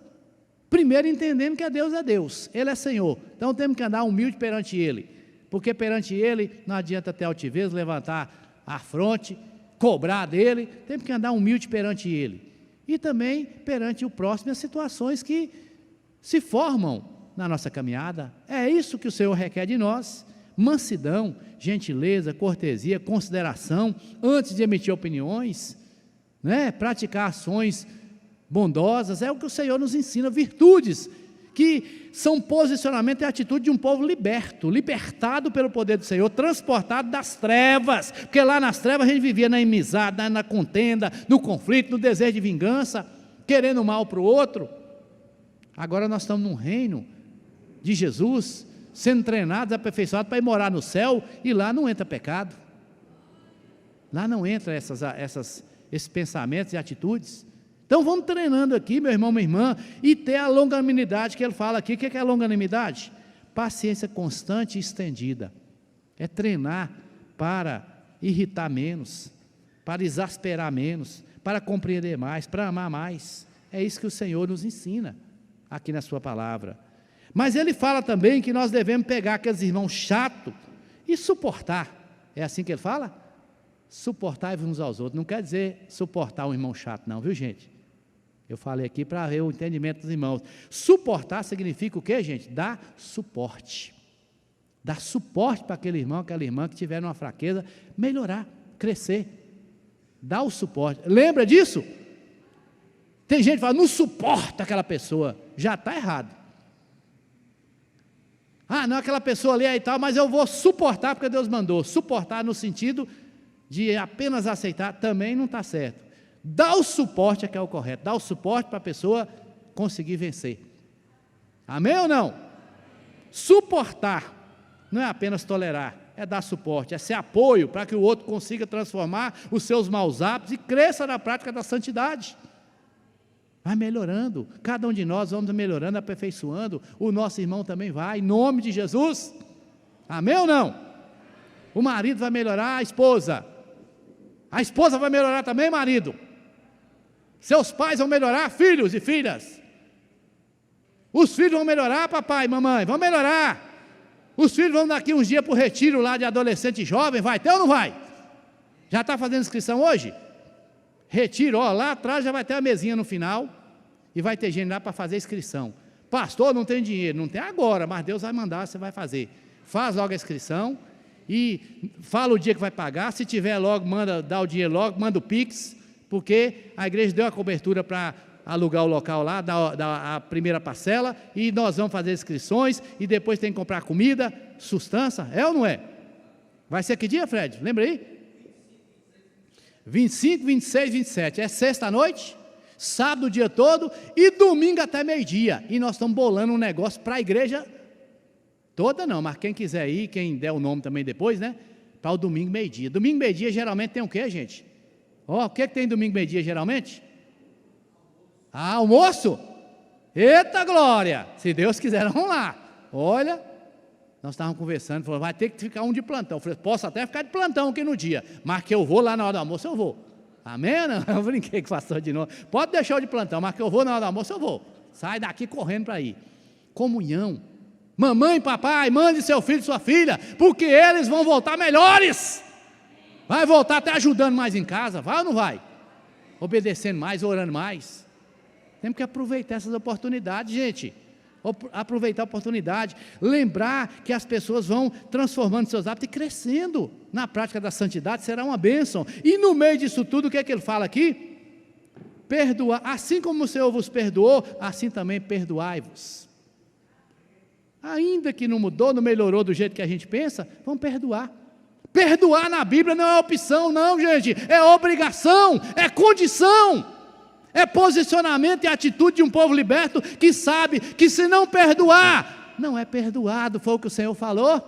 primeiro entendendo que Deus é Deus, Ele é Senhor, então temos que andar humilde perante Ele, porque perante Ele não adianta ter altivez, levantar a fronte, cobrar dEle, temos que andar humilde perante Ele, e também perante o próximo, as situações que se formam na nossa caminhada. É isso que o Senhor requer de nós: mansidão, gentileza, cortesia, consideração, antes de emitir opiniões, praticar ações bondosas. É o que o Senhor nos ensina, virtudes que são posicionamento e atitude de um povo libertado pelo poder do Senhor, transportado das trevas, porque lá nas trevas a gente vivia na inimizade, na contenda, no conflito, no desejo de vingança, querendo mal para o outro. Agora nós estamos num reino de Jesus, sendo treinados, aperfeiçoados para ir morar no céu, e lá não entra pecado, lá não entra esses pensamentos e atitudes. Então vamos treinando aqui, meu irmão, minha irmã, e ter a longanimidade que Ele fala aqui. O que é a longanimidade? Paciência constante e estendida. É treinar para irritar menos, para exasperar menos, para compreender mais, para amar mais. É isso que o Senhor nos ensina aqui na sua palavra. Mas Ele fala também que nós devemos pegar aqueles irmãos chatos e suportar. É assim que Ele fala? Suportai-vos uns aos outros. Não quer dizer suportar um irmão chato não, viu gente? Eu falei aqui para ver o entendimento dos irmãos. Suportar significa o quê, gente? Dar suporte. Dar suporte para aquele irmão, aquela irmã que tiver uma fraqueza, melhorar, crescer. Dar o suporte. Lembra disso? Tem gente que fala, não suporta aquela pessoa. Já está errado. Não, aquela pessoa ali e tal, mas eu vou suportar porque Deus mandou. Suportar no sentido de apenas aceitar também não está certo. Dá o suporte é que é o correto, dá o suporte para a pessoa conseguir vencer. Amém ou não? Suportar não é apenas tolerar, é dar suporte, é ser apoio para que o outro consiga transformar os seus maus hábitos e cresça na prática da santidade. Vai melhorando, cada um de nós vamos melhorando, aperfeiçoando, o nosso irmão também vai, em nome de Jesus. Amém ou não? O marido vai melhorar, a esposa vai melhorar também, marido. Seus pais vão melhorar, filhos e filhas. Os filhos vão melhorar, papai e mamãe, vão melhorar. Os filhos vão daqui uns dias para o retiro lá de adolescente e jovem, vai ter ou não vai? Já está fazendo inscrição hoje? Retiro, ó, lá atrás já vai ter a mesinha no final, e vai ter gente lá para fazer inscrição. Pastor, não tem dinheiro, não tem agora, mas Deus vai mandar, você vai fazer. Faz logo a inscrição, e fala o dia que vai pagar, se tiver logo, dá o dinheiro logo, manda o Pix, porque a igreja deu a cobertura para alugar o local lá, dá a primeira parcela, e nós vamos fazer inscrições, e depois tem que comprar comida, sustância, é ou não é? Vai ser que dia, Fred? Lembra aí? 25, 26, 27, é sexta-noite, sábado o dia todo, e domingo até meio-dia, e nós estamos bolando um negócio para a igreja toda não, mas quem quiser ir, quem der o nome também depois, né, para o domingo meio-dia. Domingo meio-dia geralmente tem o quê, gente? Ó, o que tem domingo meio-dia geralmente? Almoço? Eita glória! Se Deus quiser, vamos lá. Olha, nós estávamos conversando, falou, vai ter que ficar um de plantão. Eu falei, posso até ficar de plantão aqui no dia, mas que eu vou lá na hora do almoço, eu vou. Amém? Não? Eu brinquei com o pastor de novo. Pode deixar eu de plantão, mas que eu vou na hora do almoço, eu vou. Sai daqui correndo para ir. Comunhão. Mamãe, papai, mande seu filho e sua filha, porque eles vão voltar melhores. Vai voltar até ajudando mais em casa, vai ou não vai? Obedecendo mais, orando mais. Temos que aproveitar essas oportunidades, gente. Aproveitar a oportunidade, lembrar que as pessoas vão transformando seus hábitos e crescendo na prática da santidade, será uma bênção. E no meio disso tudo, o que é que ele fala aqui? Perdoar, assim como o Senhor vos perdoou, assim também perdoai-vos. Ainda que não mudou, não melhorou do jeito que a gente pensa, vamos perdoar. Perdoar na Bíblia não é opção não, gente, é obrigação, é condição, é posicionamento e atitude de um povo liberto que sabe que se não perdoar, não é perdoado, foi o que o Senhor falou.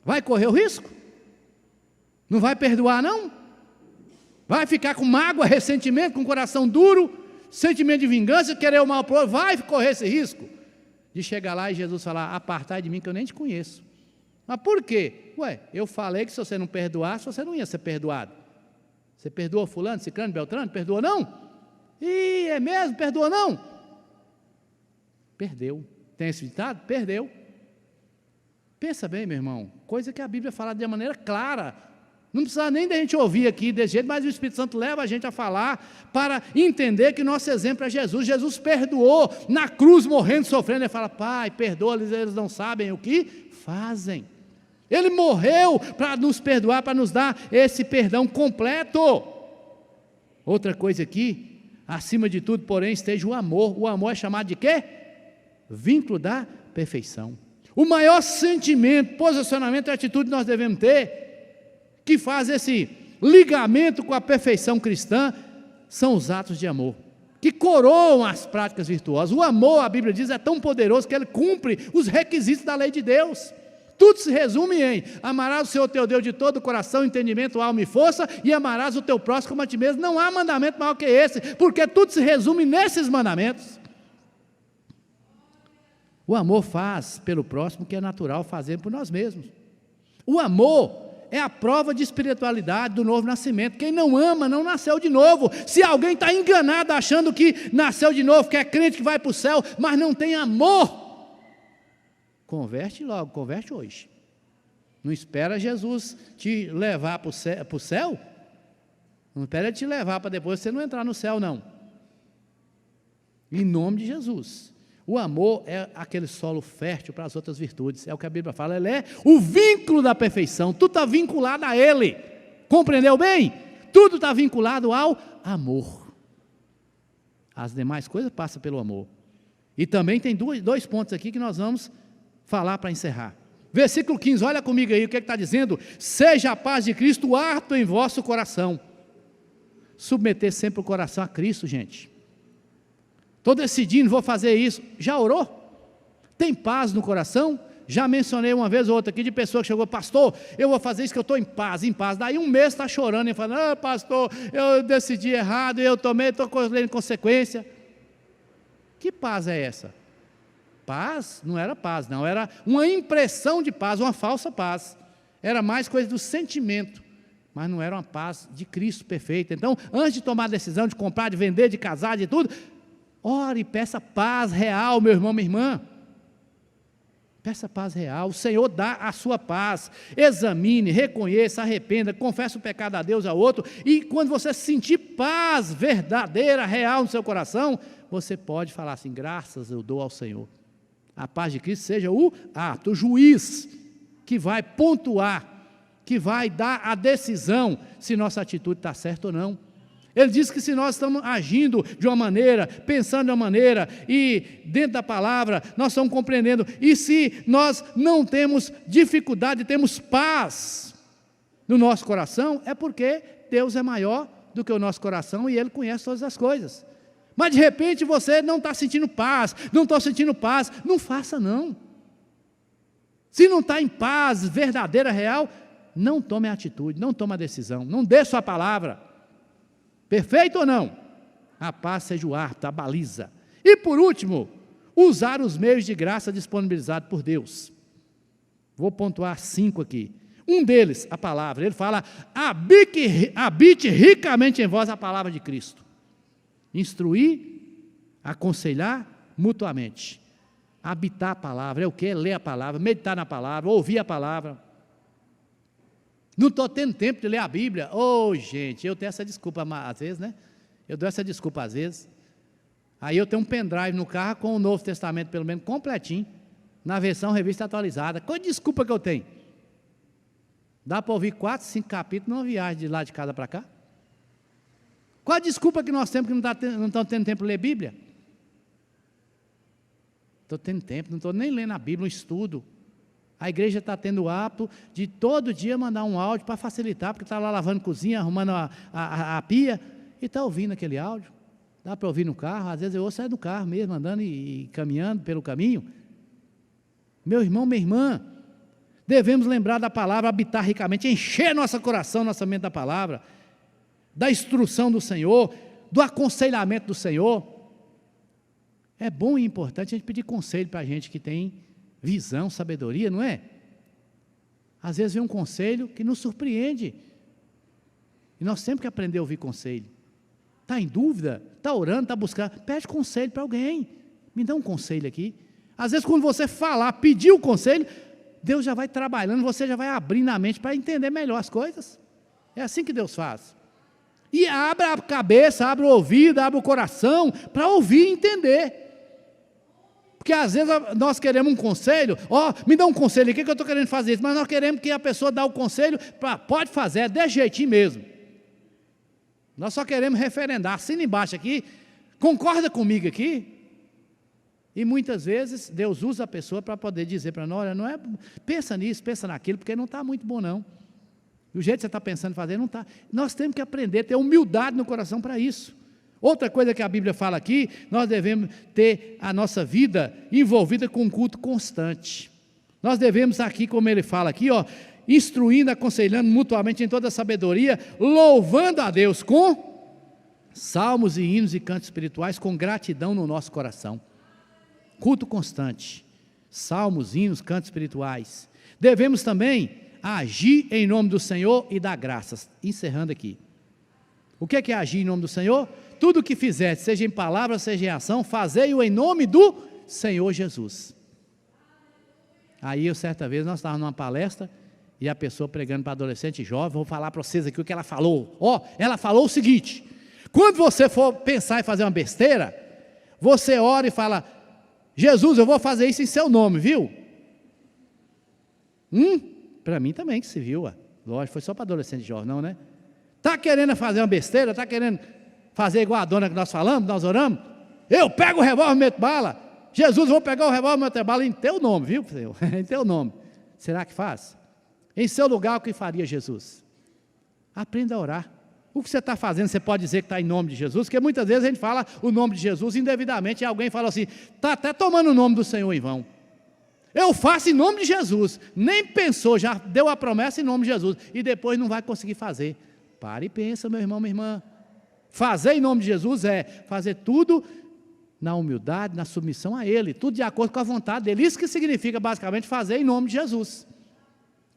Vai correr o risco? Não vai perdoar não? Vai ficar com mágoa, ressentimento, com coração duro, sentimento de vingança, querer o mal para o outro, vai correr esse risco de chegar lá e Jesus falar, apartai de mim que eu nem te conheço. Mas por quê? Ué, eu falei que se você não perdoasse, você não ia ser perdoado. Você perdoou fulano, ciclano, beltrano? Perdoou não? Ih, é mesmo? Perdoou não? Perdeu. Tem esse ditado? Perdeu. Pensa bem, meu irmão, coisa que a Bíblia fala de maneira clara. Não precisa nem da gente ouvir aqui desse jeito, mas o Espírito Santo leva a gente a falar para entender que nosso exemplo é Jesus. Jesus perdoou na cruz, morrendo, sofrendo. Ele fala, Pai, perdoa-lhes, eles não sabem o que fazem. Ele morreu para nos perdoar, para nos dar esse perdão completo. Outra coisa aqui, acima de tudo, porém, esteja o amor. O amor é chamado de quê? Vínculo da perfeição. O maior sentimento, posicionamento e atitude que nós devemos ter, que faz esse ligamento com a perfeição cristã, são os atos de amor, que coroam as práticas virtuosas. O amor, a Bíblia diz, é tão poderoso que ele cumpre os requisitos da lei de Deus. Tudo se resume em: amarás o Senhor teu Deus de todo o coração, entendimento, alma e força, e amarás o teu próximo como a ti mesmo. Não há mandamento maior que esse, porque tudo se resume nesses mandamentos. O amor faz pelo próximo o que é natural fazer por nós mesmos. O amor é a prova de espiritualidade do novo nascimento. Quem não ama, não nasceu de novo. Se alguém está enganado achando que nasceu de novo, que é crente, que vai para o céu, mas não tem amor, converte logo, converte hoje. Não espera Jesus te levar para o céu. Não espera ele te levar para depois você não entrar no céu, não. Em nome de Jesus. O amor é aquele solo fértil para as outras virtudes, é o que a Bíblia fala, ele é o vínculo da perfeição, tudo está vinculado a ele, compreendeu bem? Tudo está vinculado ao amor, as demais coisas passam pelo amor. E também tem dois pontos aqui que nós vamos falar para encerrar. Versículo 15, olha comigo aí, o que está dizendo? Seja a paz de Cristo harto em vosso coração. Submeter sempre o coração a Cristo, gente. Estou decidindo, vou fazer isso. Já orou? Tem paz no coração? Já mencionei uma vez ou outra aqui de pessoa que chegou, pastor, eu vou fazer isso que eu estou em paz. Daí um mês está chorando e falando, pastor, eu decidi errado, eu estou colhendo consequência. Que paz é essa? Paz não era paz, não, era uma impressão de paz, uma falsa paz. Era mais coisa do sentimento, mas não era uma paz de Cristo perfeita. Então, antes de tomar a decisão de comprar, de vender, de casar, de tudo, ore e peça paz real, meu irmão, minha irmã. Peça paz real, o Senhor dá a sua paz. Examine, reconheça, arrependa, confesse o pecado a Deus, ao outro, e quando você sentir paz verdadeira, real no seu coração, você pode falar assim, graças eu dou ao Senhor. A paz de Cristo seja o ato, o juiz, que vai pontuar, que vai dar a decisão, se nossa atitude está certa ou não. Ele diz que se nós estamos agindo de uma maneira, pensando de uma maneira, e dentro da palavra, nós estamos compreendendo, e se nós não temos dificuldade, temos paz no nosso coração, é porque Deus é maior do que o nosso coração, e Ele conhece todas as coisas. Mas de repente você não está sentindo paz, não estou sentindo paz, não faça não. Se não está em paz verdadeira, real, não tome a atitude, não tome a decisão, não dê sua palavra. Perfeito ou não? A paz seja o árbitro, a baliza. E por último, usar os meios de graça disponibilizados por Deus. Vou pontuar 5 aqui. Um deles, a palavra, ele fala, habite ricamente em vós a palavra de Cristo. Instruir, aconselhar mutuamente. Habitar a palavra, é o quê? Ler a palavra, meditar na palavra, ouvir a palavra. Não estou tendo tempo de ler a Bíblia. Gente, eu tenho essa desculpa às vezes, né? Eu dou essa desculpa às vezes. Aí eu tenho um pendrive no carro com o Novo Testamento, pelo menos, completinho, na versão revista atualizada. Qual a desculpa que eu tenho? Dá para ouvir 4, 5 capítulos numa viagem de lá de casa para cá? Qual a desculpa que nós temos que não estamos tendo tempo de ler Bíblia? Estou tendo tempo, não estou nem lendo a Bíblia, um estudo. A igreja está tendo o hábito de todo dia mandar um áudio para facilitar, porque está lá lavando cozinha, arrumando a pia, e está ouvindo aquele áudio. Dá para ouvir no carro, às vezes eu ouço do carro mesmo, andando e caminhando pelo caminho. Meu irmão, minha irmã, devemos lembrar da palavra, habitar ricamente, encher nosso coração, nossa mente da palavra, da instrução do Senhor, do aconselhamento do Senhor. É bom e importante a gente pedir conselho para a gente que tem visão, sabedoria, não é? Às vezes vem um conselho que nos surpreende, e nós temos que aprender a ouvir conselho. Está em dúvida? Está orando, está buscando? Pede conselho para alguém, me dá um conselho aqui. Às vezes quando você falar, pedir o conselho, Deus já vai trabalhando, você já vai abrindo a mente para entender melhor as coisas. É assim que Deus faz. E abre a cabeça, abre o ouvido, abre o coração, para ouvir e entender. Porque às vezes nós queremos um conselho, me dá um conselho aqui que eu estou querendo fazer isso, mas nós queremos que a pessoa dê o conselho, pode fazer, é desse jeitinho mesmo. Nós só queremos referendar, assina embaixo aqui, concorda comigo aqui. E muitas vezes Deus usa a pessoa para poder dizer para nós, olha, não é, pensa nisso, pensa naquilo, porque não está muito bom não. Do jeito que você está pensando em fazer, não está. Nós temos que aprender, ter humildade no coração para isso. Outra coisa que a Bíblia fala aqui, nós devemos ter a nossa vida envolvida com um culto constante. Nós devemos aqui, como ele fala aqui, instruindo, aconselhando mutuamente em toda a sabedoria, louvando a Deus com salmos e hinos e cantos espirituais, com gratidão no nosso coração. Culto constante, salmos, hinos, cantos espirituais. Devemos também agir em nome do Senhor e dar graças. Encerrando aqui. O que é agir em nome do Senhor? Tudo o que fizer, seja em palavra, seja em ação, fazei-o em nome do Senhor Jesus. Aí, certa vez, nós estávamos numa palestra, e a pessoa pregando para adolescente e jovem, vou falar para vocês aqui o que ela falou. Ela falou o seguinte, quando você for pensar em fazer uma besteira, você ora e fala, Jesus, eu vou fazer isso em seu nome, viu? Para mim também que se viu, lógico, foi só para adolescente e jovem, não, né? Está querendo fazer uma besteira, está querendo fazer igual a dona que nós falamos, nós oramos? Eu pego o revólver e meto bala. Jesus, vou pegar o revólver e meter bala em teu nome, viu? Em teu nome. Será que faz? Em seu lugar, o que faria Jesus? Aprenda a orar. O que você está fazendo, você pode dizer que está em nome de Jesus, porque muitas vezes a gente fala o nome de Jesus indevidamente, e alguém fala assim, está até tomando o nome do Senhor em vão. Eu faço em nome de Jesus. Nem pensou, já deu a promessa em nome de Jesus. E depois não vai conseguir fazer. Para e pensa, meu irmão, minha irmã. Fazer em nome de Jesus é fazer tudo na humildade, na submissão a Ele. Tudo de acordo com a vontade dEle. Isso que significa, basicamente, fazer em nome de Jesus.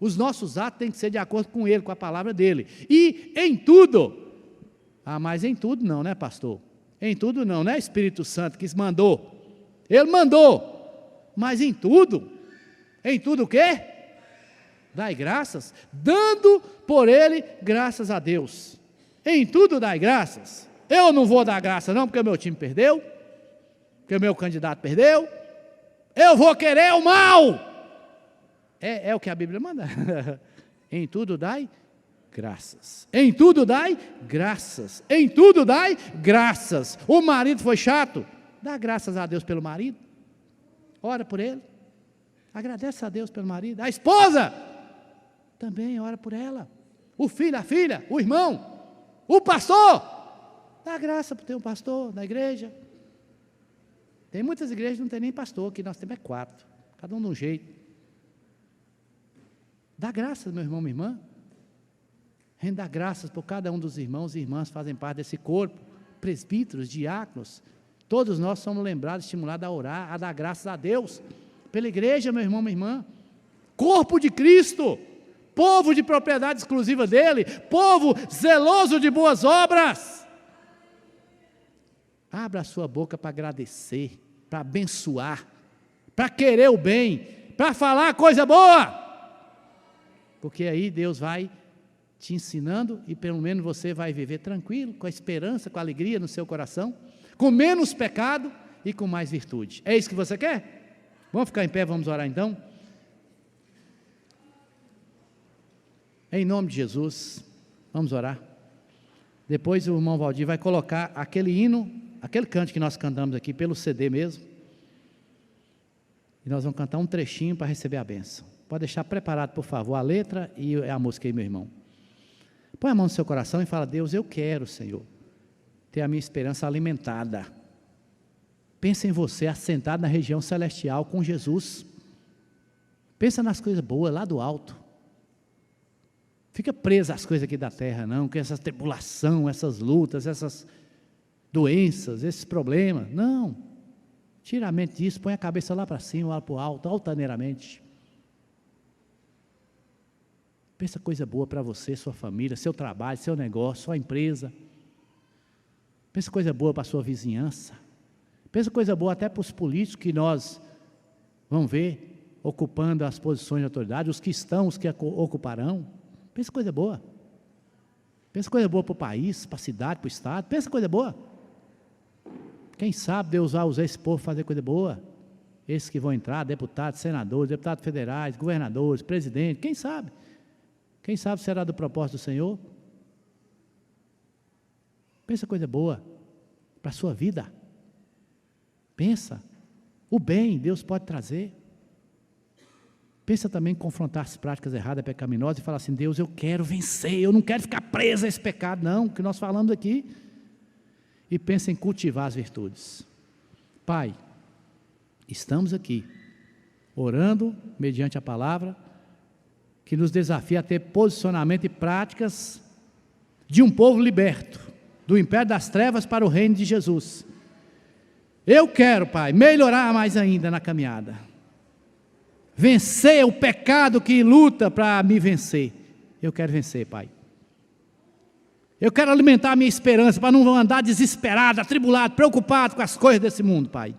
Os nossos atos têm que ser de acordo com Ele, com a palavra dEle. E em tudo. Mas em tudo não, né, pastor? Em tudo não, né, Espírito Santo que mandou. Ele mandou. Mas em tudo o quê? Dai graças, dando por ele graças a Deus. Em tudo dai graças. Eu não vou dar graça não, porque o meu time perdeu, porque o meu candidato perdeu. Eu vou querer o mal. É o que a Bíblia manda. Em tudo dai graças. Em tudo dai graças. Em tudo dai graças. O marido foi chato? Dá graças a Deus pelo marido. Ora por ele, agradece a Deus pelo marido. A esposa, também ora por ela. O filho, a filha, o irmão, o pastor, dá graça para ter um pastor na igreja. Tem muitas igrejas que não tem nem pastor, aqui nós temos 4, cada um de um jeito. Dá graças, meu irmão, minha irmã. A gente dá graças por cada um dos irmãos e irmãs que fazem parte desse corpo, presbíteros, diáconos. Todos nós somos lembrados, estimulados a orar, a dar graças a Deus, pela igreja, meu irmão, minha irmã, corpo de Cristo, povo de propriedade exclusiva dEle, povo zeloso de boas obras. Abra a sua boca para agradecer, para abençoar, para querer o bem, para falar coisa boa, porque aí Deus vai te ensinando e pelo menos você vai viver tranquilo, com a esperança, com a alegria no seu coração, com menos pecado e com mais virtude. É isso que você quer? Vamos ficar em pé, vamos orar então? Em nome de Jesus, vamos orar. Depois o irmão Valdir vai colocar aquele hino, aquele canto que nós cantamos aqui pelo CD mesmo. E nós vamos cantar um trechinho para receber a bênção. Pode deixar preparado, por favor, a letra e a música aí, meu irmão. Põe a mão no seu coração e fala: Deus, eu quero, Senhor, ter a minha esperança alimentada. Pensa em você assentado na região celestial com Jesus. Pensa nas coisas boas lá do alto. Fica preso às coisas aqui da terra, não, com essa tribulação, essas lutas, essas doenças, esses problemas. Não. Tira a mente disso, põe a cabeça lá para cima, lá para o alto, altaneiramente. Pensa coisa boa para você, sua família, seu trabalho, seu negócio, sua empresa. Pensa coisa boa para a sua vizinhança. Pensa coisa boa até para os políticos que nós vamos ver ocupando as posições de autoridade, os que estão, os que ocuparão. Pensa coisa boa. Pensa coisa boa para o país, para a cidade, para o estado. Pensa coisa boa. Quem sabe Deus vai usar esse povo para fazer coisa boa. Esses que vão entrar, deputados, senadores, deputados federais, governadores, presidentes, quem sabe? Quem sabe será do propósito do Senhor? Pensa coisa boa para a sua vida. Pensa, o bem Deus pode trazer. Pensa também em confrontar as práticas erradas, pecaminosas, e falar assim: Deus, eu quero vencer, eu não quero ficar preso a esse pecado, não, que nós falamos aqui. E pensa em cultivar as virtudes. Pai, estamos aqui, orando, mediante a palavra, que nos desafia a ter posicionamento e práticas de um povo liberto, do império das trevas para o reino de Jesus. Eu quero, Pai, melhorar mais ainda na caminhada. Vencer o pecado que luta para me vencer. Eu quero vencer, Pai. Eu quero alimentar a minha esperança para não andar desesperado, atribulado, preocupado com as coisas desse mundo, Pai.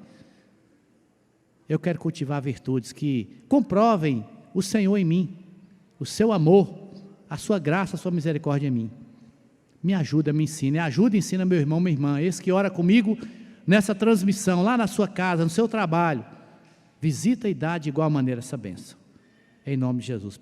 Eu quero cultivar virtudes que comprovem o Senhor em mim, o seu amor, a sua graça, a sua misericórdia em mim. Me ajuda, me ensina, ajuda e ensina meu irmão, minha irmã, esse que ora comigo nessa transmissão, lá na sua casa, no seu trabalho. Visita e dá de igual maneira essa bênção. Em nome de Jesus.